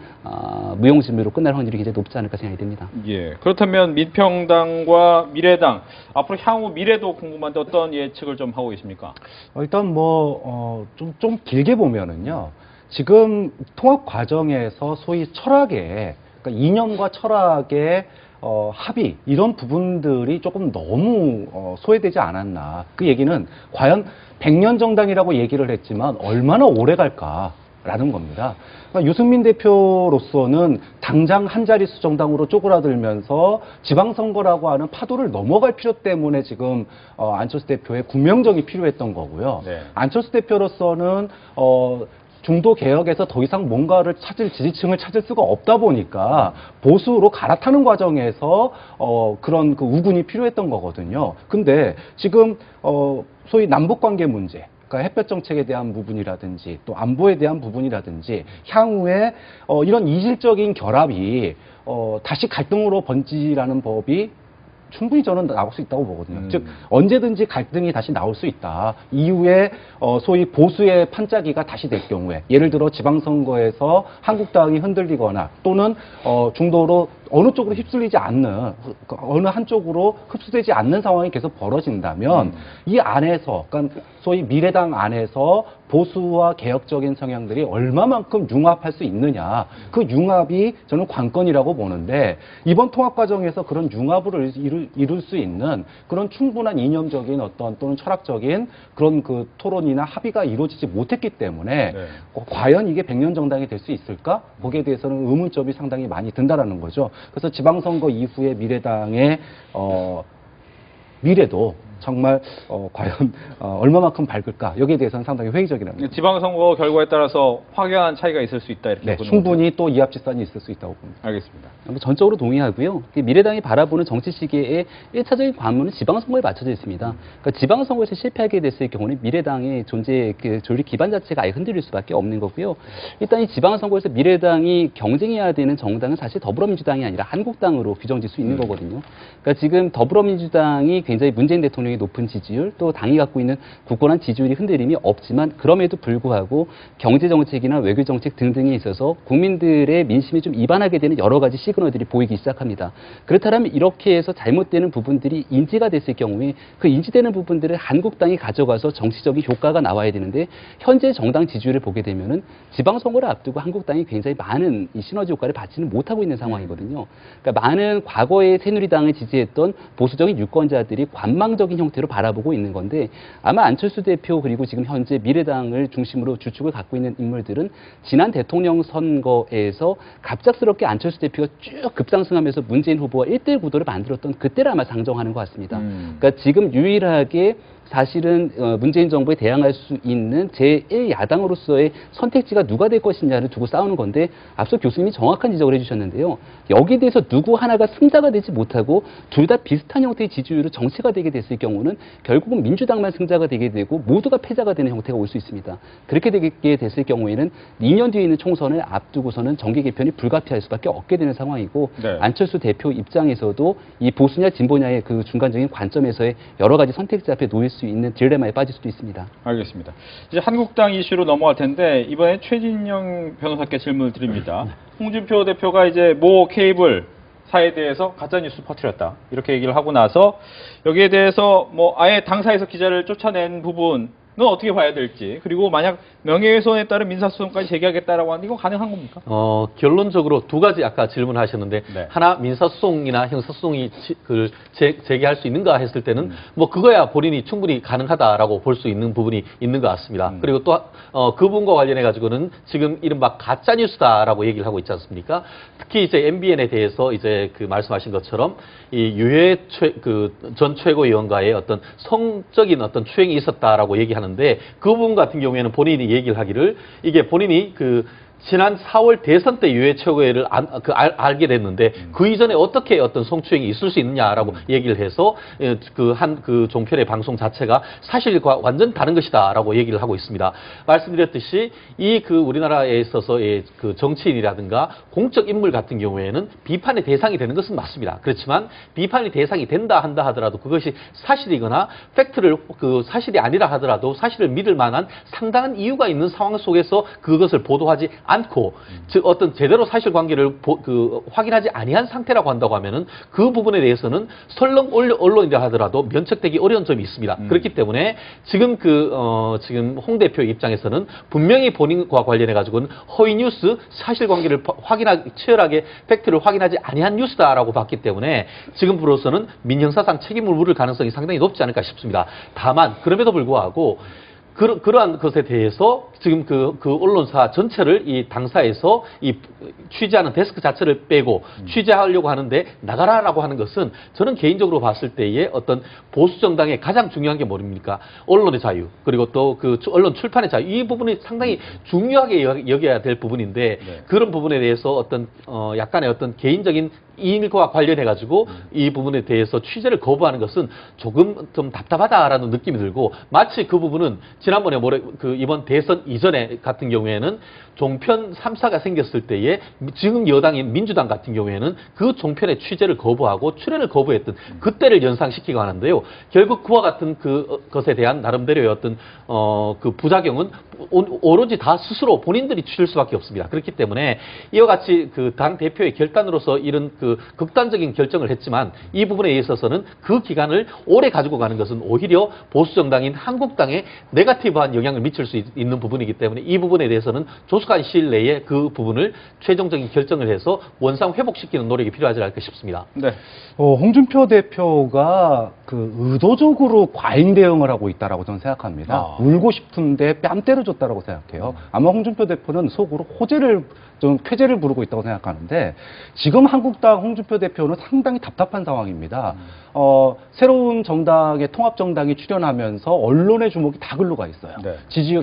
S5: 무용지물로 끝날 확률이 굉장히 높지 않을까 생각이 됩니다.
S1: 예. 그렇다면 민평당과 미래당 앞으로 향후 미래도 궁금한데 어떤 예측을 좀 하고 계십니까?
S2: 일단 좀 길게 보면은요. 지금 통합 과정에서 소위 철학의 그러니까 이념과 철학의 합의 이런 부분들이 조금 너무 소외되지 않았나. 그 얘기는 과연 100년 정당이라고 얘기를 했지만 얼마나 오래 갈까라는 겁니다. 그러니까 유승민 대표로서는 당장 한 자릿수 정당으로 쪼그라들면서 지방선거라고 하는 파도를 넘어갈 필요 때문에 지금 안철수 대표의 군명정이 필요했던 거고요.
S1: 네.
S2: 안철수 대표로서는 중도 개혁에서 더 이상 뭔가를 지지층을 찾을 수가 없다 보니까 보수로 갈아타는 과정에서 그런 그 우군이 필요했던 거거든요. 근데 지금 소위 남북 관계 문제, 그러니까 햇볕 정책에 대한 부분이라든지 또 안보에 대한 부분이라든지 향후에 이런 이질적인 결합이 다시 갈등으로 번지라는 법이 충분히 저는 나올 수 있다고 보거든요. 즉 언제든지 갈등이 다시 나올 수 있다. 이후에 소위 보수의 판짜기가 다시 될 경우에 예를 들어 지방선거에서 한국당이 흔들리거나 또는 중도로 어느 쪽으로 휩쓸리지 않는 어느 한쪽으로 흡수되지 않는 상황이 계속 벌어진다면 이 안에서 그러니까 소위 미래당 안에서 보수와 개혁적인 성향들이 얼마만큼 융합할 수 있느냐 그 융합이 저는 관건이라고 보는데 이번 통합 과정에서 그런 융합을 이룰 수 있는 그런 충분한 이념적인 또는 철학적인 그런 그 토론이나 합의가 이루어지지 못했기 때문에
S1: 네.
S2: 과연 이게 100년 정당이 될 수 있을까? 거기에 대해서는 의문점이 상당히 많이 든다라는 거죠. 그래서 지방선거 이후에 미래당의 미래도 정말 과연 얼마만큼 밝을까 여기에 대해서는 상당히 회의적이랍니다.
S1: 지방선거 결과에 따라서 확연한 차이가 있을 수 있다 이렇게
S2: 네,
S1: 보는
S2: 충분히 또 이합집산이 있을 수 있다고 봅니다.
S1: 알겠습니다.
S5: 전적으로 동의하고요. 미래당이 바라보는 정치 시기의 1차적인 관문은 지방선거에 맞춰져 있습니다. 그러니까 지방선거에서 실패하게 됐을 경우는 미래당의 존재 그 조직 기반 자체가 아예 흔들릴 수밖에 없는 거고요. 일단 이 지방선거에서 미래당이 경쟁해야 되는 정당은 사실 더불어민주당이 아니라 한국당으로 규정질 수 있는 거거든요. 그러니까 지금 더불어민주당이 굉장히 문재인 대통령의 높은 지지율, 또 당이 갖고 있는 굳건한 지지율이 흔들림이 없지만 그럼에도 불구하고 경제정책이나 외교정책 등등에 있어서 국민들의 민심이 좀 이반하게 되는 여러 가지 시그널들이 보이기 시작합니다. 그렇다면 이렇게 해서 잘못되는 부분들이 인지가 됐을 경우에 그 인지되는 부분들을 한국당이 가져가서 정치적인 효과가 나와야 되는데 현재 정당 지지율을 보게 되면은 지방선거를 앞두고 한국당이 굉장히 많은 이 시너지 효과를 받지는 못하고 있는 상황이거든요. 그러니까 많은 과거에 새누리당을 지지했던 보수적인 유권자들이 관망적인 형태로 바라보고 있는 건데 아마 안철수 대표 그리고 지금 현재 미래당을 중심으로 주축을 갖고 있는 인물들은 지난 대통령 선거에서 갑작스럽게 안철수 대표가 쭉 급상승하면서 문재인 후보와 1대1 구도를 만들었던 그때를 아마 상정하는 것 같습니다. 그러니까 지금 유일하게 사실은 문재인 정부에 대항할 수 있는 제1야당으로서의 선택지가 누가 될 것이냐를 두고 싸우는 건데 앞서 교수님이 정확한 지적을 해주셨는데요. 여기에 대해서 누구 하나가 승자가 되지 못하고 둘 다 비슷한 형태의 지지율로 정체가 되게 됐을 경우는 결국은 민주당만 승자가 되게 되고 모두가 패자가 되는 형태가 올 수 있습니다. 그렇게 되게 됐을 경우에는 2년 뒤에 있는 총선을 앞두고서는 정계 개편이 불가피할 수밖에 없게 되는 상황이고
S1: 네.
S5: 안철수 대표 입장에서도 이 보수냐 진보냐의 그 중간적인 관점에서의 여러 가지 선택지 앞에 놓일 수 있는 딜레마에 빠질 수도 있습니다.
S1: 알겠습니다. 이제 한국당 이슈로 넘어갈 텐데 이번에 최진영 변호사께 질문을 드립니다. 홍준표 대표가 이제 모 케이블 사에 대해서 가짜뉴스 퍼뜨렸다 이렇게 얘기를 하고 나서 여기에 대해서 뭐 아예 당사에서 기자를 쫓아낸 부분은 어떻게 봐야 될지 그리고 만약 명예훼손에 따른 민사소송까지 제기하겠다라고 하는데 이거 가능한 겁니까?
S6: 결론적으로 두 가지 아까 질문하셨는데
S1: 네.
S6: 하나 민사소송이나 형사소송이 제기할 수 있는가 했을 때는 뭐 그거야 본인이 충분히 가능하다라고 볼 수 있는 부분이 있는 것 같습니다. 그리고 또 그 부분과 관련해 가지고는 지금 이른바 가짜 뉴스다라고 얘기를 하고 있지 않습니까? 특히 이제 MBN에 대해서 이제 그 말씀하신 것처럼 이 유해 전 최고위원과의 어떤 성적인 어떤 추행이 있었다라고 얘기하는데 그 부분 같은 경우에는 본인이 얘기를 하기를 이게 본인이 지난 4월 대선 때 유해 최고위를 알게 됐는데 그 이전에 어떻게 어떤 성추행이 있을 수 있느냐라고 얘기를 해서 그 종편의 방송 자체가 사실과 완전 다른 것이다라고 얘기를 하고 있습니다. 말씀드렸듯이 우리나라에 있어서 그 정치인이라든가 공적 인물 같은 경우에는 비판의 대상이 되는 것은 맞습니다. 그렇지만 비판의 대상이 된다 한다 하더라도 그것이 사실이거나 팩트를 사실이 아니라 하더라도 사실을 믿을 만한 상당한 이유가 있는 상황 속에서 그것을 보도하지 않고 즉 어떤 제대로 사실관계를 확인하지 아니한 상태라고 한다고 하면은 그 부분에 대해서는 설령 언론이라 하더라도 면책되기 어려운 점이 있습니다. 그렇기 때문에 지금 지금 홍 대표 입장에서는 분명히 본인과 관련해 가지고는 허위 뉴스 사실관계를 치열하게 팩트를 확인하지 아니한 뉴스다라고 봤기 때문에 지금으로서는 민형사상 책임을 물을 가능성이 상당히 높지 않을까 싶습니다. 다만 그럼에도 불구하고 그러한 것에 대해서 지금 그 언론사 전체를 이 당사에서 이 취재하는 데스크 자체를 빼고 취재하려고 하는데 나가라라고 하는 것은 저는 개인적으로 봤을 때의 어떤 보수 정당의 가장 중요한 게 뭡니까? 언론의 자유 그리고 또 언론 출판의 자유 이 부분이 상당히 중요하게 여겨야 될 부분인데 그런 부분에 대해서 어떤 약간의 어떤 개인적인 이익과 관련해 가지고 이 부분에 대해서 취재를 거부하는 것은 조금 좀 답답하다라는 느낌이 들고 마치 그 부분은 지난번에 이번 대선 이전에 같은 경우에는 종편 3사가 생겼을 때에 지금 여당인 민주당 같은 경우에는 그 종편의 취재를 거부하고 출연을 거부했던 그때를 연상시키고 하는데요. 결국 그와 같은 것에 대한 나름대로의 어떤 그 부작용은 오로지 다 스스로 본인들이 치를 수밖에 없습니다. 그렇기 때문에 이와 같이 당 대표의 결단으로서 이런 극단적인 결정을 했지만 이 부분에 있어서는 그 기간을 오래 가지고 가는 것은 오히려 보수 정당인 한국당에 네거티브한 영향을 미칠 수 있는 부분이기 때문에 이 부분에 대해서는 조속한 시일 내에 그 부분을 최종적인 결정을 해서 원상 회복시키는 노력이 필요하지 않을까 싶습니다.
S1: 네.
S2: 홍준표 대표가 그 의도적으로 과잉 대응을 하고 있다라고 저는 생각합니다.
S1: 아.
S2: 울고 싶은데 뺨 때려줬다라고 생각해요. 아마 홍준표 대표는 속으로 호재를 좀 쾌재를 부르고 있다고 생각하는데 지금 한국당 홍준표 대표는 상당히 답답한 상황입니다. 새로운 정당의 통합정당이 출연하면서 언론의 주목이 다 글로 가 있어요.
S1: 네.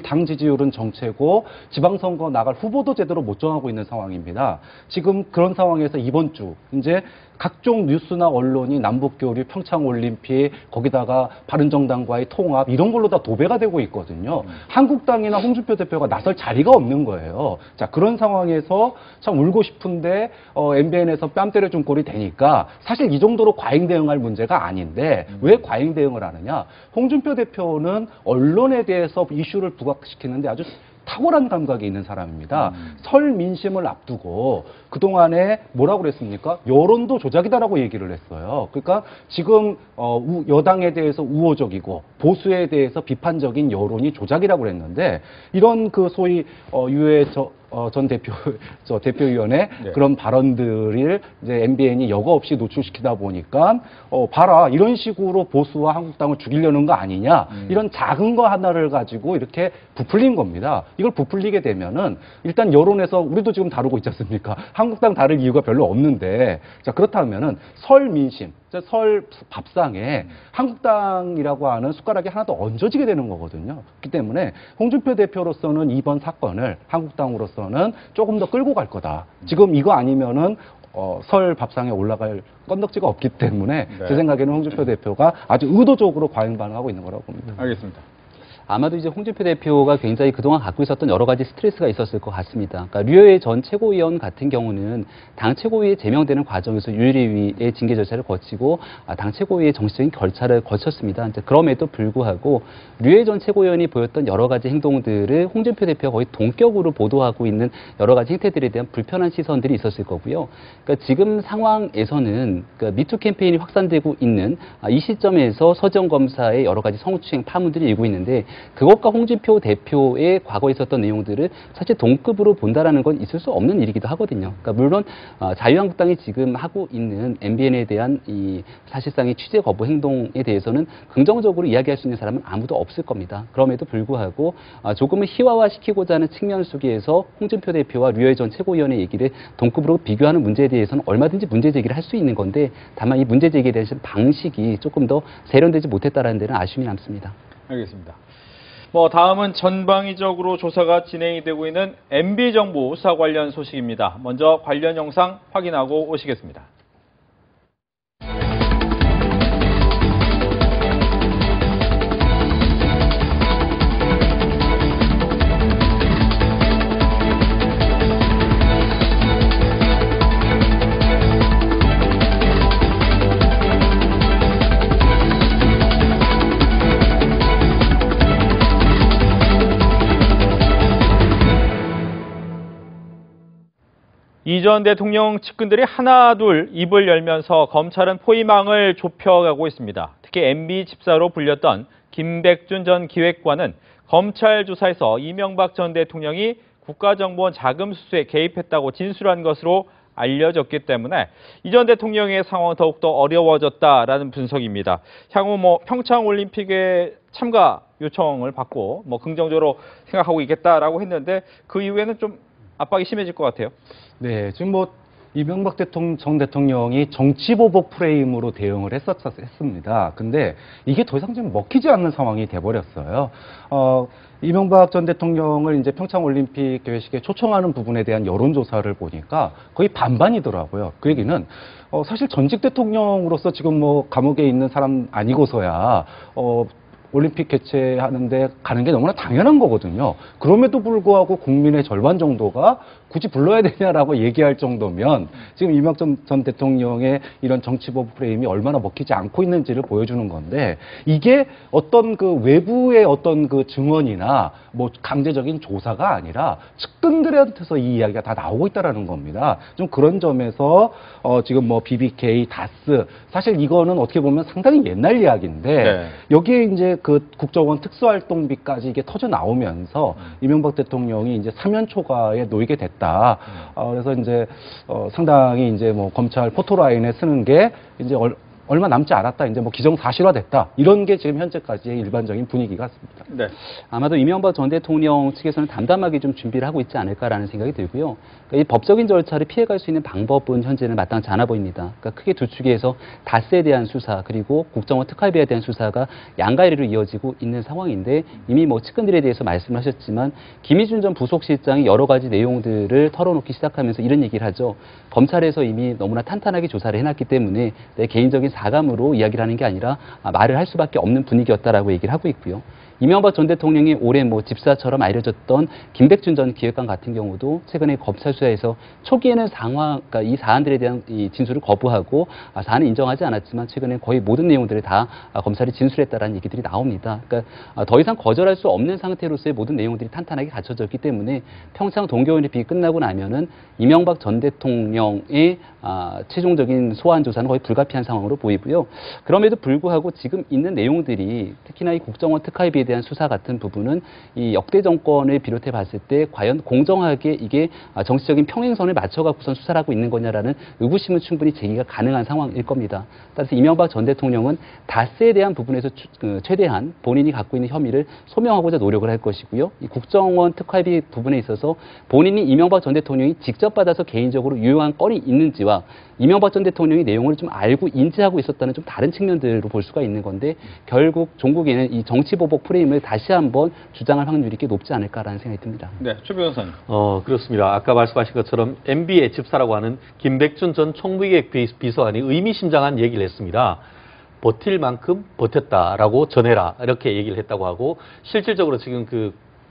S2: 당 지지율은 정체고 지방선거 나갈 후보도 제대로 못 정하고 있는 상황입니다. 지금 그런 상황에서 이번 주 이제 각종 뉴스나 언론이 남북교류, 평창올림픽, 거기다가 바른정당과의 통합 이런 걸로 다 도배가 되고 있거든요. 한국당이나 홍준표 대표가 나설 자리가 없는 거예요. 자, 그런 상황에서 참 울고 싶은데 MBN에서 뺨 때려준 꼴이 되니까 사실 이 정도로 과잉 대응할 문제가 아닌데 왜 과잉 대응을 하느냐? 홍준표 대표는 언론에 대해서 이슈를 부각시키는데 아주 탁월한 감각이 있는 사람입니다. 설 민심을 앞두고 그동안에 뭐라고 그랬습니까? 여론도 조작이다라고 얘기를 했어요. 그러니까 지금 여당에 대해서 우호적이고 보수에 대해서 비판적인 여론이 조작이라고 그랬는데 이런 그 소위 유해 전 대표위원회
S1: 네.
S2: 그런 발언들을 이제 MBN이 여과 없이 노출시키다 보니까 봐라 이런 식으로 보수와 한국당을 죽이려는 거 아니냐 이런 작은 거 하나를 가지고 이렇게 부풀린 겁니다. 이걸 부풀리게 되면은 일단 여론에서 우리도 지금 다루고 있지 않습니까? 한국당 다룰 이유가 별로 없는데 자 그렇다면은 설 민심 설 밥상에 한국당이라고 하는 숟가락이 하나 더 얹어지게 되는 거거든요. 그렇기 때문에 홍준표 대표로서는 이번 사건을 한국당으로서는 조금 더 끌고 갈 거다. 지금 이거 아니면은 설 밥상에 올라갈 건덕지가 없기 때문에
S1: 네.
S2: 제 생각에는 홍준표 대표가 아주 의도적으로 과잉 반응하고 있는 거라고 봅니다.
S1: 알겠습니다.
S5: 아마도 이제 홍준표 대표가 굉장히 그동안 갖고 있었던 여러 가지 스트레스가 있었을 것 같습니다. 그러니까 류호의 전 최고위원 같은 경우는 당 최고위에 제명되는 과정에서 윤리위의 징계 절차를 거치고 당 최고위의 정치적인 결차를 거쳤습니다. 이제 그럼에도 불구하고 류호의 전 최고위원이 보였던 여러 가지 행동들을 홍준표 대표가 거의 동격으로 보도하고 있는 여러 가지 행태들에 대한 불편한 시선들이 있었을 거고요. 그러니까 지금 상황에서는 그러니까 미투 캠페인이 확산되고 있는 이 시점에서 서지현 검사의 여러 가지 성추행 파문들이 일고 있는데 그것과 홍준표 대표의 과거에 있었던 내용들을 사실 동급으로 본다라는 건 있을 수 없는 일이기도 하거든요. 그러니까 물론 자유한국당이 지금 하고 있는 MBN에 대한 이 사실상의 취재 거부 행동에 대해서는 긍정적으로 이야기할 수 있는 사람은 아무도 없을 겁니다. 그럼에도 불구하고 조금은 희화화시키고자 하는 측면 속에서 홍준표 대표와 류호의 전 최고위원의 얘기를 동급으로 비교하는 문제에 대해서는 얼마든지 문제 제기를 할 수 있는 건데 다만 이 문제 제기에 대한 방식이 조금 더 세련되지 못했다는 데는 아쉬움이 남습니다.
S1: 알겠습니다. 다음은 전방위적으로 조사가 진행이 되고 있는 MB정부 수사 관련 소식입니다. 먼저 관련 영상 확인하고 오시겠습니다. 이 전 대통령 측근들이 하나둘 입을 열면서 검찰은 포위망을 좁혀가고 있습니다. 특히 MB 집사로 불렸던 김백준 전 기획관은 검찰 조사에서 이명박 전 대통령이 국가정보원 자금 수수에 개입했다고 진술한 것으로 알려졌기 때문에 이 전 대통령의 상황은 더욱더 어려워졌다라는 분석입니다. 향후 평창올림픽에 참가 요청을 받고 긍정적으로 생각하고 있겠다라고 했는데 그 이후에는 좀 압박이 심해질 것 같아요.
S2: 네, 지금 이명박 전 대통령이 정치보복 프레임으로 대응을 했습니다. 근데 이게 더 이상 좀 먹히지 않는 상황이 돼버렸어요. 이명박 전 대통령을 이제 평창올림픽 개회식에 초청하는 부분에 대한 여론조사를 보니까 거의 반반이더라고요. 그 얘기는 사실 전직 대통령으로서 지금 감옥에 있는 사람 아니고서야 올림픽 개최하는데 가는 게 너무나 당연한 거거든요. 그럼에도 불구하고 국민의 절반 정도가 굳이 불러야 되냐라고 얘기할 정도면 지금 이명박 전 대통령의 이런 정치보복 프레임이 얼마나 먹히지 않고 있는지를 보여주는 건데 이게 어떤 그 외부의 어떤 그 증언이나 강제적인 조사가 아니라 측근들한테서 이 이야기가 다 나오고 있다라는 겁니다. 좀 그런 점에서 지금 BBK, 다스 사실 이거는 어떻게 보면 상당히 옛날 이야기인데
S1: 네.
S2: 여기에 이제 그 국정원 특수활동비까지 이게 터져 나오면서 이명박 대통령이 이제 사면 초과에 놓이게 됐다. 그래서 이제 상당히 이제 검찰 포토라인에 쓰는 게 이제 얼마 남지 않았다. 이제 뭐 기정사실화됐다. 이런 게 지금 현재까지의 일반적인 분위기 같습니다.
S1: 네.
S5: 아마도 이명박 전 대통령 측에서는 담담하게 좀 준비를 하고 있지 않을까라는 생각이 들고요. 그러니까 이 법적인 절차를 피해갈 수 있는 방법은 현재는 마땅치 않아 보입니다. 그러니까 크게 두 축에서 다스에 대한 수사 그리고 국정원 특활비에 대한 수사가 양가리로 이어지고 있는 상황인데 이미 뭐 측근들에 대해서 말씀하셨지만 김희준 전 부속실장이 여러 가지 내용들을 털어놓기 시작하면서 이런 얘기를 하죠. 검찰에서 이미 너무나 탄탄하게 조사를 해놨기 때문에 내 개인적인 사감으로 이야기를 하는 게 아니라 말을 할 수밖에 없는 분위기였다라고 얘기를 하고 있고요. 이명박 전 대통령이 올해 뭐 집사처럼 알려졌던 김백준 전 기획관 같은 경우도 최근에 검찰 수사에서 초기에는 그러니까 이 사안들에 대한 이 진술을 거부하고 사안을 인정하지 않았지만 최근에 거의 모든 내용들을 다 검찰이 진술했다라는 얘기들이 나옵니다. 그러니까 더 이상 거절할 수 없는 상태로서의 모든 내용들이 탄탄하게 갖춰졌기 때문에 평창 동계올림픽이 끝나고 나면은 이명박 전 대통령의 최종적인 소환 조사는 거의 불가피한 상황으로 보이고요. 그럼에도 불구하고 지금 있는 내용들이 특히나 이 국정원 특활비에 대한 수사 같은 부분은 이 역대 정권을 비롯해 봤을 때 과연 공정하게 이게 정치적인 평행선을 맞춰갖고선 수사를 하고 있는 거냐라는 의구심은 충분히 제기가 가능한 상황일 겁니다. 따라서 이명박 전 대통령은 다스에 대한 부분에서 최대한 본인이 갖고 있는 혐의를 소명하고자 노력을 할 것이고요. 이 국정원 특활비 부분에 있어서 본인이 이명박 전 대통령이 직접 받아서 개인적으로 유용한 건이 있는지와 이명박 전 대통령이 내용을 좀 알고 인지하고 있었다는 좀 다른 측면들로 볼 수가 있는 건데 결국 종국에는 이 정치보복 프레임을 다시 한번 주장할 확률이 꽤 높지 않을까라는 생각이 듭니다.
S1: 네, 최 변호사님.
S6: 그렇습니다. 아까 말씀하신 것처럼 MB의 집사라고 하는 김백준 전 총무기획 비서관이 의미심장한 얘기를 했습니다. 버틸 만큼 버텼다라고 전해라 이렇게 얘기를 했다고 하고 실질적으로 지금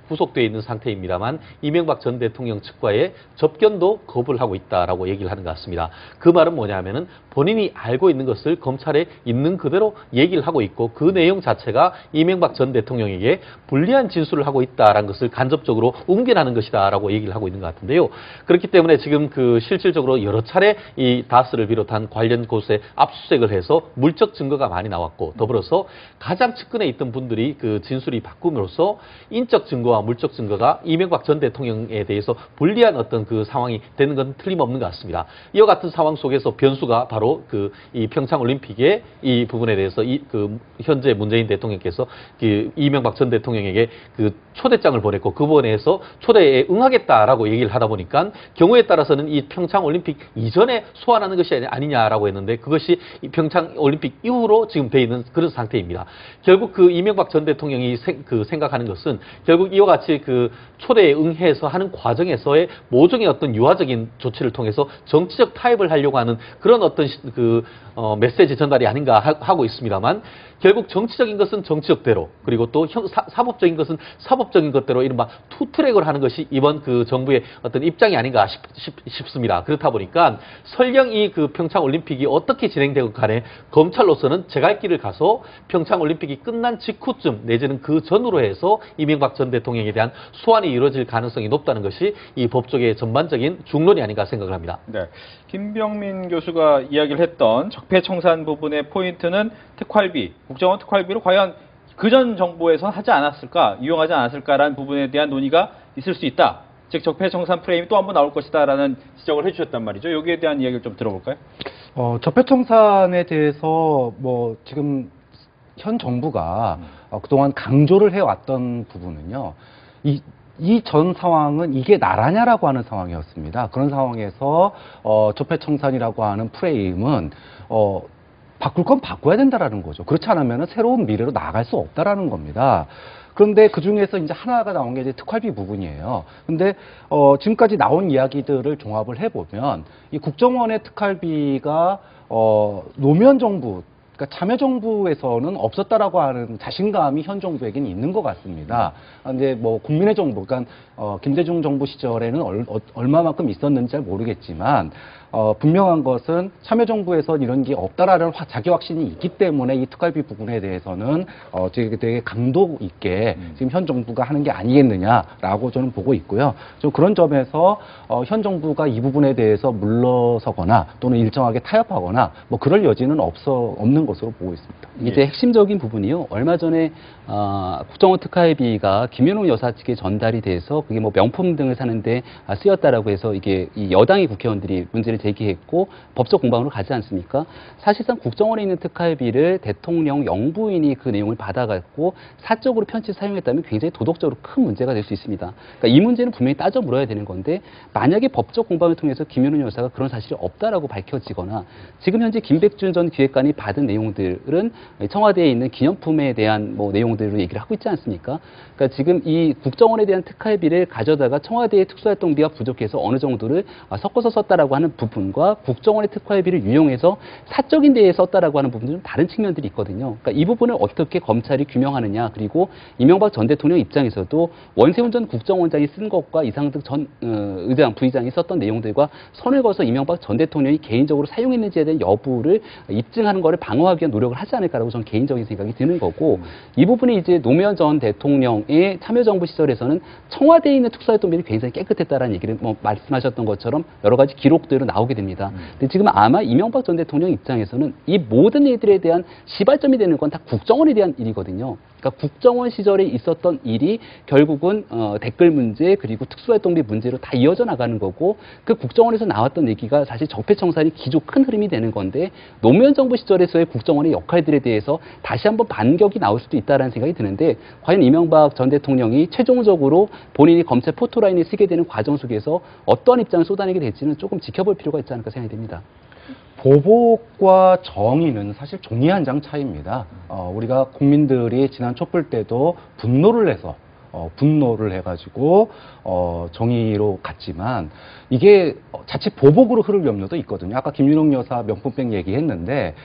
S6: 구속되어 있는 상태입니다만 이명박 전 대통령 측과의 접견도 거부를 하고 있다라고 얘기를 하는 것 같습니다. 그 말은 뭐냐면은 본인이 알고 있는 것을 검찰에 있는 그대로 얘기를 하고 있고 그 내용 자체가 이명박 전 대통령에게 불리한 진술을 하고 있다라는 것을 간접적으로 웅변하는 것이다라고 얘기를 하고 있는 것 같은데요. 그렇기 때문에 지금 실질적으로 여러 차례 이 다스를 비롯한 관련 곳에 압수수색을 해서 물적 증거가 많이 나왔고 더불어서 가장 측근에 있던 분들이 그 진술이 바꿈으로써 인적 증거와 물적 증거가 이명박 전 대통령에 대해서 불리한 어떤 그 상황이 되는 건 틀림없는 것 같습니다. 이와 같은 상황 속에서 변수가 바로 이 평창 올림픽의 이 부분에 대해서 현재 문재인 대통령께서 이명박 전 대통령에게 초대장을 보냈고 그 부분에서 초대에 응하겠다라고 얘기를 하다 보니까 경우에 따라서는 이 평창 올림픽 이전에 소환하는 것이 아니냐라고 했는데 그것이 이 평창 올림픽 이후로 지금 돼 있는 그런 상태입니다. 결국 이명박 전 대통령이 생각하는 것은 결국 이와 같이 초대에 응해서 하는 과정에서의 모종의 어떤 유화적인 조치를 통해서 정치적 타협을 하려고 하는 그런 어떤 메시지 전달이 아닌가 하고 있습니다만 결국 정치적인 것은 정치적대로 그리고 또 사법적인 것은 사법적인 것대로 이른바 투트랙을 하는 것이 이번 정부의 어떤 입장이 아닌가 싶습니다. 그렇다 보니까 설령 이 평창 올림픽이 어떻게 진행되건 간에 검찰로서는 제 갈 길을 가서 평창 올림픽이 끝난 직후쯤 내지는 그 전으로 해서 이명박 전 대통령에 대한 소환이 이루어질 가능성이 높다는 것이 이 법조계의 전반적인 중론이 아닌가 생각을 합니다.
S1: 네, 김병민 교수가 이야기를 했던 적폐청산 부분의 포인트는 특활비, 국정원 특활비를 과연 그전 정부에서 하지 않았을까, 이용하지 않았을까라는 부분에 대한 논의가 있을 수 있다. 즉 적폐청산 프레임이 또 한 번 나올 것이다라는 지적을 해주셨단 말이죠. 여기에 대한 이야기를 좀 들어볼까요?
S2: 적폐청산에 대해서 뭐 지금 현 정부가 그동안 강조를 해왔던 부분은요. 이 전 상황은 이게 나라냐라고 하는 상황이었습니다. 그런 상황에서 적폐청산이라고 하는 프레임은 바꿀 건 바꿔야 된다라는 거죠. 그렇지 않으면 새로운 미래로 나아갈 수 없다라는 겁니다. 그런데 그 중에서 이제 하나가 나온 게 이제 특활비 부분이에요. 근데 지금까지 나온 이야기들을 종합을 해보면 이 국정원의 특활비가 노무현 정부 그러니까 참여정부에서는 없었다라고 하는 자신감이 현 정부에게는 있는 것 같습니다. 근데 뭐 국민의 정부, 그러니까 김대중 정부 시절에는 얼마만큼 있었는지 잘 모르겠지만 분명한 것은 참여정부에선 이런 게 없다라는 자기 확신이 있기 때문에 이 특활비 부분에 대해서는 되게 강도 있게 지금 현 정부가 하는 게 아니겠느냐라고 저는 보고 있고요. 좀 그런 점에서 현 정부가 이 부분에 대해서 물러서거나 또는 일정하게 타협하거나 뭐 그럴 여지는 없는 것으로 보고 있습니다.
S5: 이제 핵심적인 부분이요. 얼마 전에 국정원 특활비가 김윤옥 여사 측에 전달이 돼서 그게 뭐 명품 등을 사는데 쓰였다라고 해서 이게 이 여당의 국회의원들이 문제를 제기했고 법적 공방으로 가지 않습니까? 사실상 국정원에 있는 특활비를 대통령 영부인이 그 내용을 받아갖고 사적으로 편취 사용했다면 굉장히 도덕적으로 큰 문제가 될 수 있습니다. 그러니까 이 문제는 분명히 따져 물어야 되는 건데 만약에 법적 공방을 통해서 김윤은 여사가 그런 사실이 없다라고 밝혀지거나 지금 현재 김백준 전 기획관이 받은 내용들은 청와대에 있는 기념품에 대한 뭐 내용들로 얘기를 하고 있지 않습니까? 그러니까 지금 이 국정원에 대한 특활비를 가져다가 청와대의 특수활동비가 부족해서 어느 정도를 섞어서 썼다라고 하는 부분과 국정원의 특활비를 유용해서 사적인 데에 썼다라고 하는 부분은 좀 다른 측면들이 있거든요. 그러니까 이 부분을 어떻게 검찰이 규명하느냐, 그리고 이명박 전 대통령 입장에서도 원세훈 전 국정원장이 쓴 것과 이상득 전 의장, 부의장이 썼던 내용들과 선을 그어서 이명박 전 대통령이 개인적으로 사용했는지에 대한 여부를 입증하는 것을 방어하기 위한 노력을 하지 않을까라고 저는 개인적인 생각이 드는 거고, 이 부분이 이제 노무현 전 대통령의 참여정부 시절에서는 청와대에 있는 특수활동비를 굉장히 깨끗했다라는 얘기를 뭐 말씀하셨던 것처럼 여러 가지 기록들로 나오게 됩니다. 근데 지금 아마 이명박 전 대통령 입장에서는 이 모든 일들에 대한 시발점이 되는 건 다 국정원에 대한 일이거든요. 그러니까 국정원 시절에 있었던 일이 결국은 댓글 문제 그리고 특수활동비 문제로 다 이어져 나가는 거고, 그 국정원에서 나왔던 얘기가 사실 적폐청산이 기존 큰 흐름이 되는 건데 노무현 정부 시절에서의 국정원의 역할들에 대해서 다시 한번 반격이 나올 수도 있다는 생각이 드는데, 과연 이명박 전 대통령이 최종적으로 본인이 검찰 포토라인을 쓰게 되는 과정 속에서 어떠한 입장을 쏟아내게 될지는 조금 지켜볼 필요가 있지 않을까 생각이 됩니다.
S2: 보복과 정의는 사실 종이 한 장 차이입니다. 우리가 국민들이 지난 촛불 때도 분노를 해가지고 정의로 갔지만 이게 자칫 보복으로 흐를 염려도 있거든요. 아까 김윤옥 여사 명품백 얘기했는데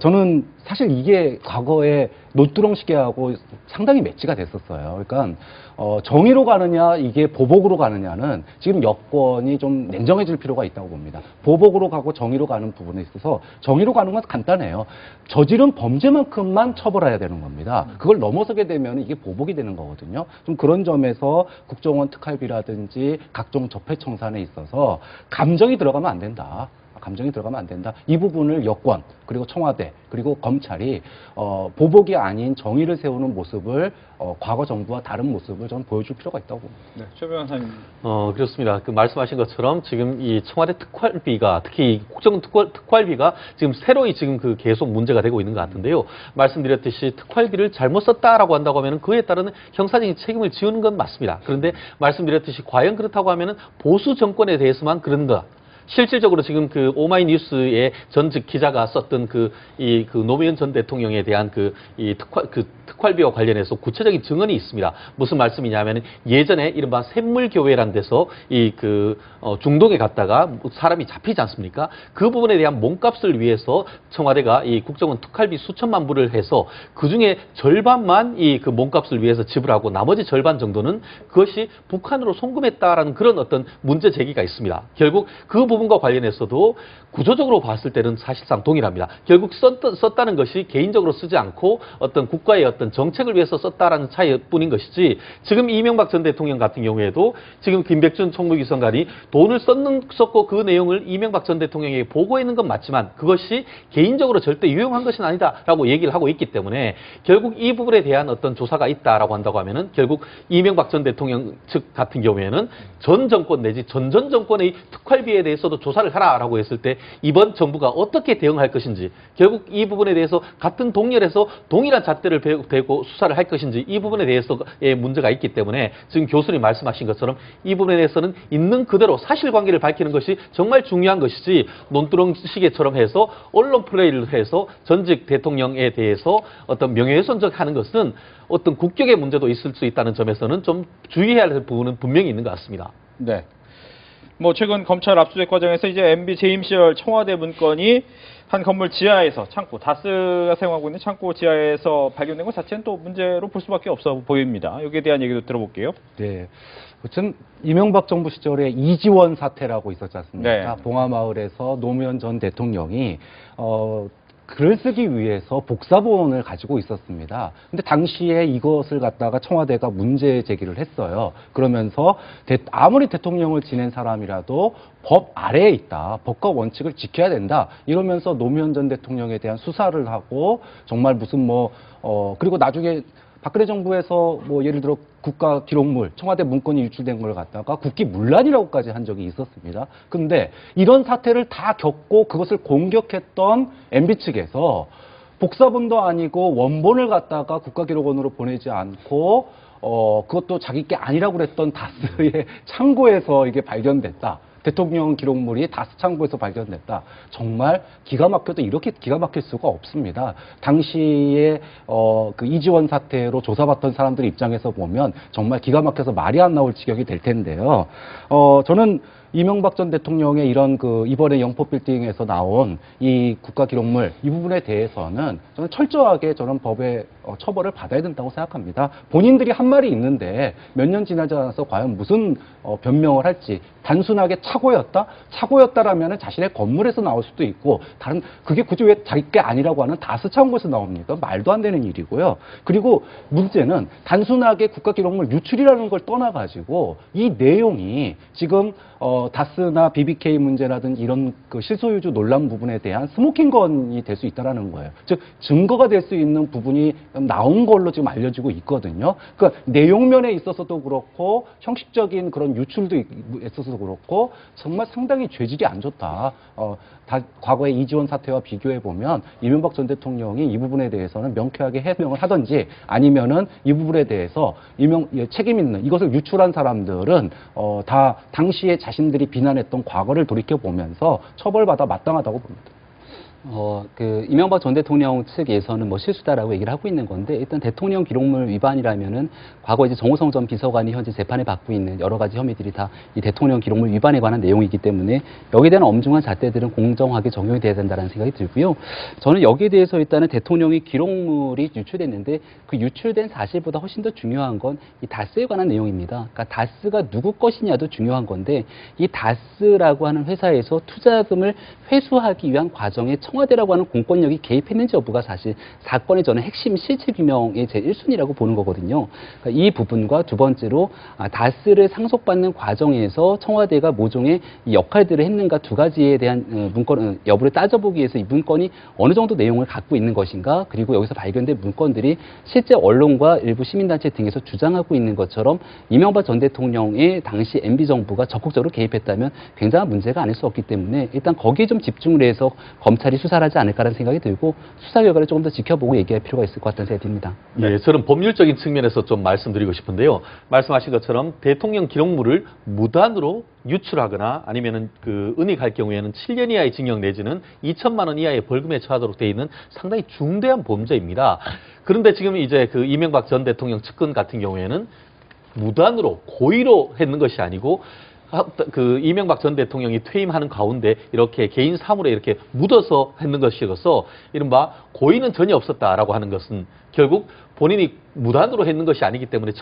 S2: 저는 사실 이게 과거에 노뚜렁 시계하고 상당히 매치가 됐었어요. 그러니까 정의로 가느냐 이게 보복으로 가느냐는 지금 여권이 좀 냉정해질 필요가 있다고 봅니다. 보복으로 가고 정의로 가는 부분에 있어서 정의로 가는 건 간단해요. 저지른 범죄만큼만 처벌해야 되는 겁니다. 그걸 넘어서게 되면 이게 보복이 되는 거거든요. 좀 그런 점에서 국정원 특활비라든지 각종 적폐청산에 있어서 감정이 들어가면 안 된다. 감정이 들어가면 안 된다. 이 부분을 여권 그리고 청와대 그리고 검찰이 보복이 아닌 정의를 세우는 모습을 과거 정부와 다른 모습을 좀 보여줄 필요가 있다고 봅니다.
S1: 네, 최 변호사님.
S6: 그렇습니다. 그 말씀하신 것처럼 지금 이 청와대 특활비가 특히 이 국정 특활비가 지금 새로이 지금 그 계속 문제가 되고 있는 것 같은데요. 말씀드렸듯이 특활비를 잘못 썼다라고 한다고 하면은 그에 따른 형사적인 책임을 지우는 건 맞습니다. 그런데 말씀드렸듯이 과연 그렇다고 하면은 보수 정권에 대해서만 그런가? 실질적으로 지금 그 오마이뉴스의 전직 기자가 썼던 그 노무현 전 대통령에 대한 특활비와 관련해서 구체적인 증언이 있습니다. 무슨 말씀이냐면 예전에 이른바 샘물교회라는 데서 중동에 갔다가 사람이 잡히지 않습니까? 그 부분에 대한 몸값을 위해서 청와대가 이 국정원 특활비 수천만 불을 해서 그 중에 절반만 그 몸값을 위해서 지불하고 나머지 절반 정도는 그것이 북한으로 송금했다라는 그런 어떤 문제 제기가 있습니다. 결국 그 부분과 관련해서도 구조적으로 봤을 때는 사실상 동일합니다. 결국 썼다는 것이 개인적으로 쓰지 않고 어떤 국가의 어떤 정책을 위해서 썼다라는 차이뿐인 것이지, 지금 이명박 전 대통령 같은 경우에도 지금 김백준 총무기성관이 돈을 썼고 그 내용을 이명박 전 대통령에게 보고했는 건 맞지만 그것이 개인적으로 절대 유용한 것은 아니다라고 얘기를 하고 있기 때문에 결국 이 부분에 대한 어떤 조사가 있다라고 한다고 하면은 결국 이명박 전 대통령 측 같은 경우에는 전 정권 내지 전 정권의 특활비에 대해서도 조사를 하라라고 했을 때 이번 정부가 어떻게 대응할 것인지, 결국 이 부분에 대해서 같은 동렬에서 동일한 잣대를 대고 수사를 할 것인지, 이 부분에 대해서의 문제가 있기 때문에 지금 교수님 말씀하신 것처럼 이 부분에 대해서는 있는 그대로 사실관계를 밝히는 것이 정말 중요한 것이지, 논두렁 시계처럼 해서 언론 플레이를 해서 전직 대통령에 대해서 어떤 명예훼손적 하는 것은 어떤 국격의 문제도 있을 수 있다는 점에서는 좀 주의해야 할 부분은 분명히 있는 것 같습니다.
S1: 네. 뭐 최근 검찰 압수수색 과정에서 이제 MB 재임 시절 청와대 문건이 한 건물 지하에서 창고, 다스가 사용하고 있는 창고 지하에서 발견된 것 자체는 또 문제로 볼 수밖에 없어 보입니다. 여기에 대한 얘기도 들어볼게요.
S2: 네. 아무튼 이명박 정부 시절에 이지원 사태라고 있었지 않습니까?
S1: 네.
S2: 봉하마을에서 노무현 전 대통령이 글을 쓰기 위해서 복사본을 가지고 있었습니다. 근데 당시에 이것을 갖다가 청와대가 문제 제기를 했어요. 그러면서 아무리 대통령을 지낸 사람이라도 법 아래에 있다. 법과 원칙을 지켜야 된다. 이러면서 노무현 전 대통령에 대한 수사를 하고 정말 무슨 그리고 나중에 박근혜 정부에서 뭐 예를 들어 국가 기록물, 청와대 문건이 유출된 걸 갖다가 국기문란이라고까지 한 적이 있었습니다. 근데 이런 사태를 다 겪고 그것을 공격했던 MB 측에서 복사본도 아니고 원본을 갖다가 국가기록원으로 보내지 않고 그것도 자기 게 아니라고 그랬던 다스의 창고에서 이게 발견됐다. 대통령 기록물이 다스 창고에서 발견됐다. 정말 기가 막혀도 이렇게 기가 막힐 수가 없습니다. 당시에 그 이지원 사태로 조사받던 사람들 입장에서 보면 정말 기가 막혀서 말이 안 나올 지경이 될 텐데요. 저는 이명박 전 대통령의 이런 그 이번에 영포 빌딩에서 나온 이 국가 기록물 이 부분에 대해서는 저는 철저하게 저는 법의 처벌을 받아야 된다고 생각합니다. 본인들이 한 말이 있는데 몇 년 지나지 않아서 과연 무슨 변명을 할지 단순하게 착오였다? 착오였다라면 자신의 건물에서 나올 수도 있고 다른 그게 굳이 왜 자기 게 아니라고 하는 다스 창고에서 나옵니까? 말도 안 되는 일이고요. 그리고 문제는 단순하게 국가 기록물 유출이라는 걸 떠나가지고 이 내용이 지금 다스나 BBK 문제라든지 이런 그 실소유주 논란 부분에 대한 스모킹건이 될 수 있다라는 거예요. 즉 증거가 될 수 있는 부분이 나온 걸로 지금 알려지고 있거든요. 그러니까 내용면에 있어서도 그렇고 형식적인 그런 유출도 있어서도 그렇고 정말 상당히 죄질이 안 좋다. 과거의 이지원 사태와 비교해 보면 이명박 전 대통령이 이 부분에 대해서는 명쾌하게 해명을 하든지 아니면은 이 부분에 대해서 책임 있는 이것을 유출한 사람들은 다 당시에 자신들이 비난했던 과거를 돌이켜 보면서 처벌받아 마땅하다고 봅니다.
S5: 이명박 전 대통령 측에서는 뭐 실수다라고 얘기를 하고 있는 건데, 일단 대통령 기록물 위반이라면은 과거 이제 정호성 전 비서관이 현재 재판을 받고 있는 여러 가지 혐의들이 다 이 대통령 기록물 위반에 관한 내용이기 때문에 여기에 대한 엄중한 잣대들은 공정하게 적용이 돼야 된다는 생각이 들고요. 저는 여기에 대해서 일단은 대통령이 기록물이 유출됐는데 그 유출된 사실보다 훨씬 더 중요한 건 이 다스에 관한 내용입니다. 그러니까 다스가 누구 것이냐도 중요한 건데, 이 다스라고 하는 회사에서 투자금을 회수하기 위한 과정에 청와대라고 하는 공권력이 개입했는지 여부가 사실 사건의 저는 핵심 실체 규명의 제 1순위라고 보는 거거든요. 그러니까 이 부분과 두 번째로 다스를 상속받는 과정에서 청와대가 모종의 이 역할들을 했는가 두 가지에 대한 문건 여부를 따져보기 위해서 이 문건이 어느 정도 내용을 갖고 있는 것인가, 그리고 여기서 발견된 문건들이 실제 언론과 일부 시민단체 등에서 주장하고 있는 것처럼 이명박 전 대통령의 당시 MB정부가 적극적으로 개입했다면 굉장한 문제가 아닐 수 없기 때문에 일단 거기에 좀 집중을 해서 검찰이 수사를 하지 않을까라는 생각이 들고 수사 결과를 조금 더 지켜보고 얘기할 필요가 있을 것 같다는 생각이 듭니다.
S6: 네, 저는 법률적인 측면에서 좀 말씀드리고 싶은데요. 말씀하신 것처럼 대통령 기록물을 무단으로 유출하거나 아니면은 그 은닉할 경우에는 7년 이하의 징역 내지는 2천만 원 이하의 벌금에 처하도록 되어 있는 상당히 중대한 범죄입니다. 그런데 지금 이제 그 이명박 전 대통령 측근 같은 경우에는 무단으로 고의로 했는 것이 아니고 그 이명박 전 대통령이 퇴임하는 가운데 이렇게 개인 사물에 이렇게 묻어서 했는 것이어서 이른바 고의는 전혀 없었다라고 하는 것은 결국 본인이 무단으로 했는 것이 아니기 때문에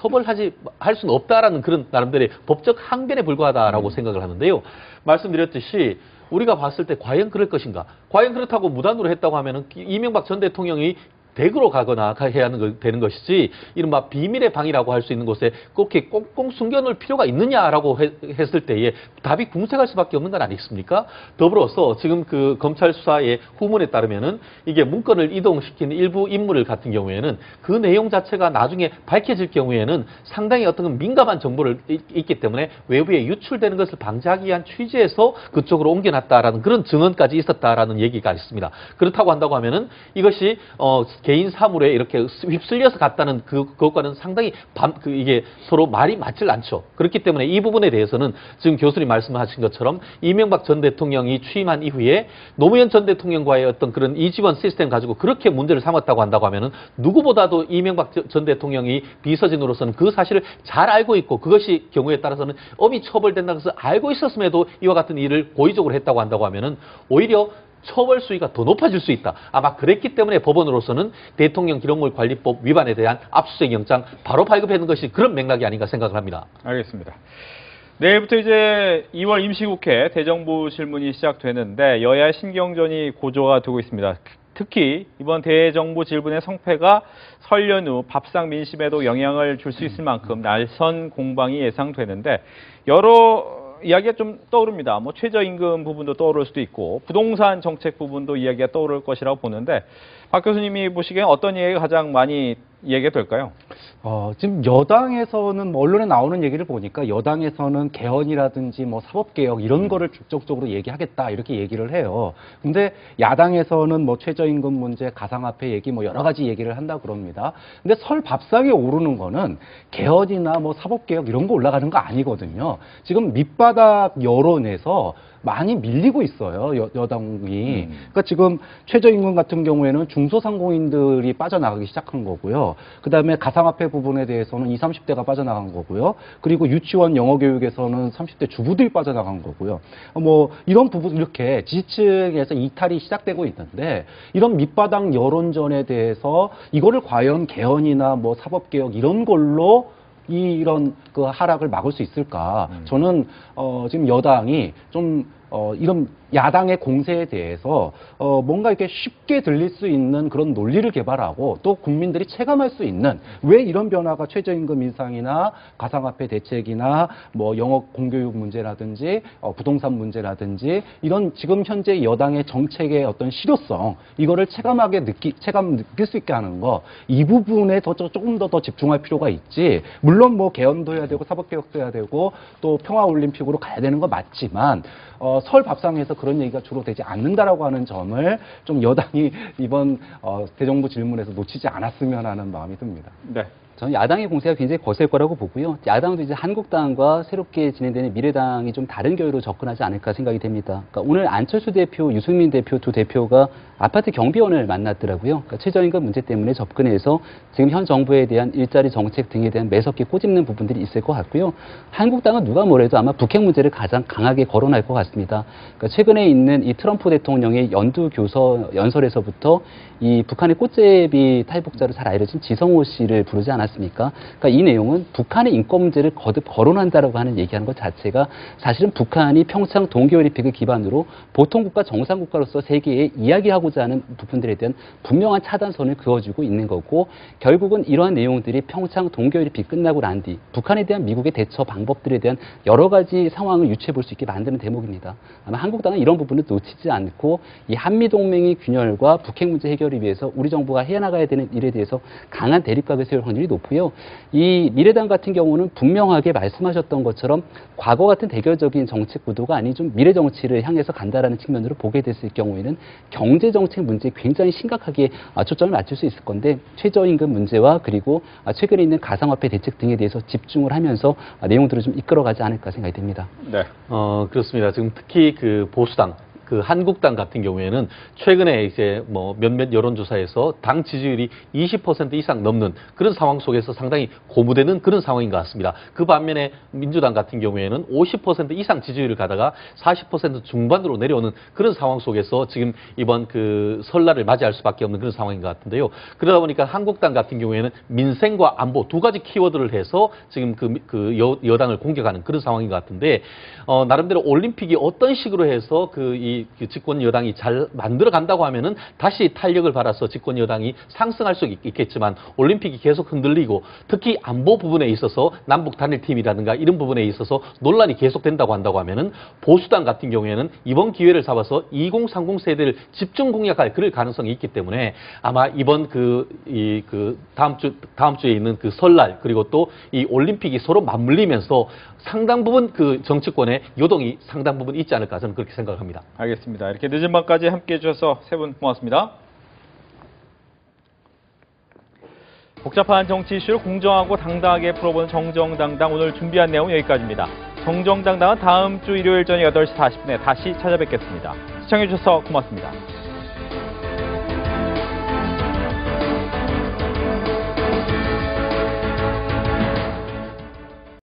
S6: 할 수는 없다라는 그런 나름대로의 법적 항변에 불과하다라고 생각을 하는데요. 말씀드렸듯이 우리가 봤을 때 과연 그럴 것인가? 과연 그렇다고 무단으로 했다고 하면은 이명박 전 대통령이 댁으로 가거나 해야 되는 것이지 이른바 비밀의 방이라고 할 수 있는 곳에 그렇게 꽁꽁 숨겨놓을 필요가 있느냐라고 했을 때에 답이 궁색할 수밖에 없는 건 아니겠습니까? 더불어서 지금 그 검찰 수사의 후문에 따르면은 이게 문건을 이동시킨 일부 인물 같은 경우에는 그 내용 자체가 나중에 밝혀질 경우에는 상당히 어떤 민감한 정보를 있기 때문에 외부에 유출되는 것을 방지하기 위한 취지에서 그쪽으로 옮겨놨다라는 그런 증언까지 있었다라는 얘기가 있습니다. 그렇다고 한다고 하면은 이것이 개인 사물에 이렇게 휩쓸려서 갔다는 그것과는 상당히 이게 서로 말이 맞질 않죠. 그렇기 때문에 이 부분에 대해서는 지금 교수님 말씀하신 것처럼 이명박 전 대통령이 취임한 이후에 노무현 전 대통령과의 어떤 그런 이지원 시스템 가지고 그렇게 문제를 삼았다고 한다고 하면은 누구보다도 이명박 전 대통령이 비서진으로서는 그 사실을 잘 알고 있고 그것이 경우에 따라서는 엄히 처벌된다는 것을 알고 있었음에도 이와 같은 일을 고의적으로 했다고 한다고 하면은 오히려 처벌 수위가 더 높아질 수 있다. 아마 그랬기 때문에 법원으로서는 대통령 기록물 관리법 위반에 대한 압수수색 영장 바로 발급하는 것이 그런 맥락이 아닌가 생각을 합니다.
S1: 알겠습니다. 내일부터 이제 2월 임시국회 대정부 질문이 시작되는데 여야 신경전이 고조가 되고 있습니다. 특히 이번 대정부 질문의 성패가 설 연휴 밥상 민심에도 영향을 줄 수 있을 만큼 날선 공방이 예상되는데 여러 이야기가 좀 떠오릅니다. 뭐 최저임금 부분도 떠오를 수도 있고 부동산 정책 부분도 이야기가 떠오를 것이라고 보는데 박 교수님이 보시기엔 어떤 이야기가 가장 많이 이야기가 될까요?
S2: 지금 여당에서는 뭐 언론에 나오는 얘기를 보니까 여당에서는 개헌이라든지 뭐 사법개혁 이런 거를 직접적으로 얘기하겠다 이렇게 얘기를 해요. 근데 야당에서는 뭐 최저임금 문제, 가상화폐 얘기 뭐 여러 가지 얘기를 한다 그럽니다. 근데 설 밥상에 오르는 거는 개헌이나 뭐 사법개혁 이런 거 올라가는 거 아니거든요. 지금 밑바닥 여론에서 많이 밀리고 있어요, 여당이. 그러니까 지금 최저임금 같은 경우에는 중소상공인들이 빠져나가기 시작한 거고요. 그 다음에 가상화폐 부분에 대해서는 20, 30대가 빠져나간 거고요. 그리고 유치원 영어교육에서는 30대 주부들이 빠져나간 거고요. 뭐 이런 부분 이렇게 지지층에서 이탈이 시작되고 있는데 이런 밑바닥 여론전에 대해서 이거를 과연 개헌이나 뭐 사법개혁 이런 걸로 이런 그 하락을 막을 수 있을까? 저는 지금 여당이 좀 이런 야당의 공세에 대해서 뭔가 이렇게 쉽게 들릴 수 있는 그런 논리를 개발하고 또 국민들이 체감할 수 있는 왜 이런 변화가 최저임금 인상이나 가상화폐 대책이나 뭐 영어 공교육 문제라든지 부동산 문제라든지 이런 지금 현재 여당의 정책의 어떤 실효성 이거를 체감하게 느낄 수 있게 하는 거 이 부분에 조금 더 집중할 필요가 있지. 물론 뭐 개헌도 해야 되고 사법개혁도 해야 되고 또 평화올림픽으로 가야 되는 거 맞지만 설 밥상에서 그런 얘기가 주로 되지 않는다라고 하는 점을 좀 여당이 이번 대정부 질문에서 놓치지 않았으면 하는 마음이 듭니다.
S1: 네.
S5: 저는 야당의 공세가 굉장히 거셀 거라고 보고요. 야당도 이제 한국당과 새롭게 진행되는 미래당이 좀 다른 결로 접근하지 않을까 생각이 됩니다. 그러니까 오늘 안철수 대표, 유승민 대표 두 대표가 아파트 경비원을 만났더라고요. 그러니까 최저임금 문제 때문에 접근해서 지금 현 정부에 대한 일자리 정책 등에 대한 매섭게 꼬집는 부분들이 있을 것 같고요. 한국당은 누가 뭐래도 아마 북핵 문제를 가장 강하게 거론할 것 같습니다. 그러니까 최근에 있는 이 트럼프 대통령의 연설에서부터 이 북한의 꽃제비 탈북자로 잘 알려진 지성호 씨를 부르지 않았습니까? 그러니까 이 내용은 북한의 인권 문제를 거듭 거론한다라고 하는 얘기하는 것 자체가 사실은 북한이 평창 동계올림픽을 기반으로 보통국가 정상국가로서 세계에 이야기하고자 하는 부분들에 대한 분명한 차단선을 그어주고 있는 거고 결국은 이러한 내용들이 평창 동계올림픽 끝나고 난 뒤 북한에 대한 미국의 대처 방법들에 대한 여러 가지 상황을 유추해 볼 수 있게 만드는 대목입니다. 아마 한국당은 이런 부분을 놓치지 않고 이 한미동맹의 균열과 북핵 문제 해결을 위해서 우리 정부가 해나가야 되는 일에 대해서 강한 대립각을 세울 확률이 높고요. 이 미래당 같은 경우는 분명하게 말씀하셨던 것처럼 과거 같은 대결적인 정책 구도가 아닌 좀 미래 정치를 향해서 간다라는 측면으로 보게 됐을 경우에는 경제 정책 문제에 굉장히 심각하게 초점을 맞출 수 있을 건데 최저임금 문제와 그리고 최근에 있는 가상화폐 대책 등에 대해서 집중을 하면서 내용들을 좀 이끌어가지 않을까 생각이 됩니다.
S1: 네.
S6: 그렇습니다. 지금 특히 그 보수당, 그 한국당 같은 경우에는 최근에 이제 뭐 몇몇 여론조사에서 당 지지율이 20% 이상 넘는 그런 상황 속에서 상당히 고무되는 그런 상황인 것 같습니다. 그 반면에 민주당 같은 경우에는 50% 이상 지지율을 가다가 40% 중반으로 내려오는 그런 상황 속에서 지금 이번 그 설날을 맞이할 수밖에 없는 그런 상황인 것 같은데요. 그러다 보니까 한국당 같은 경우에는 민생과 안보 두 가지 키워드를 해서 지금 여당을 공격하는 그런 상황인 것 같은데 나름대로 올림픽이 어떤 식으로 해서 그 집권 여당이 잘 만들어 간다고 하면은 다시 탄력을 받아서 집권 여당이 상승할 수 있겠지만 올림픽이 계속 흔들리고 특히 안보 부분에 있어서 남북 단일팀이라든가 이런 부분에 있어서 논란이 계속된다고 한다고 하면은 보수당 같은 경우에는 이번 기회를 잡아서 2030 세대를 집중 공략할 그럴 가능성이 있기 때문에 아마 이번 다음 주에 있는 그 설날 그리고 또 이 올림픽이 서로 맞물리면서 상당 부분 그 정치권의 요동이 상당 부분 있지 않을까 저는 그렇게 생각합니다.
S1: 알겠습니다. 이렇게 늦은 밤까지 함께해 주셔서 세 분 고맙습니다. 복잡한 정치 이슈를 공정하고 당당하게 풀어보는 정정당당 오늘 준비한 내용은 여기까지입니다. 정정당당은 다음 주 일요일 저녁 8시 40분에 다시 찾아뵙겠습니다. 시청해 주셔서 고맙습니다.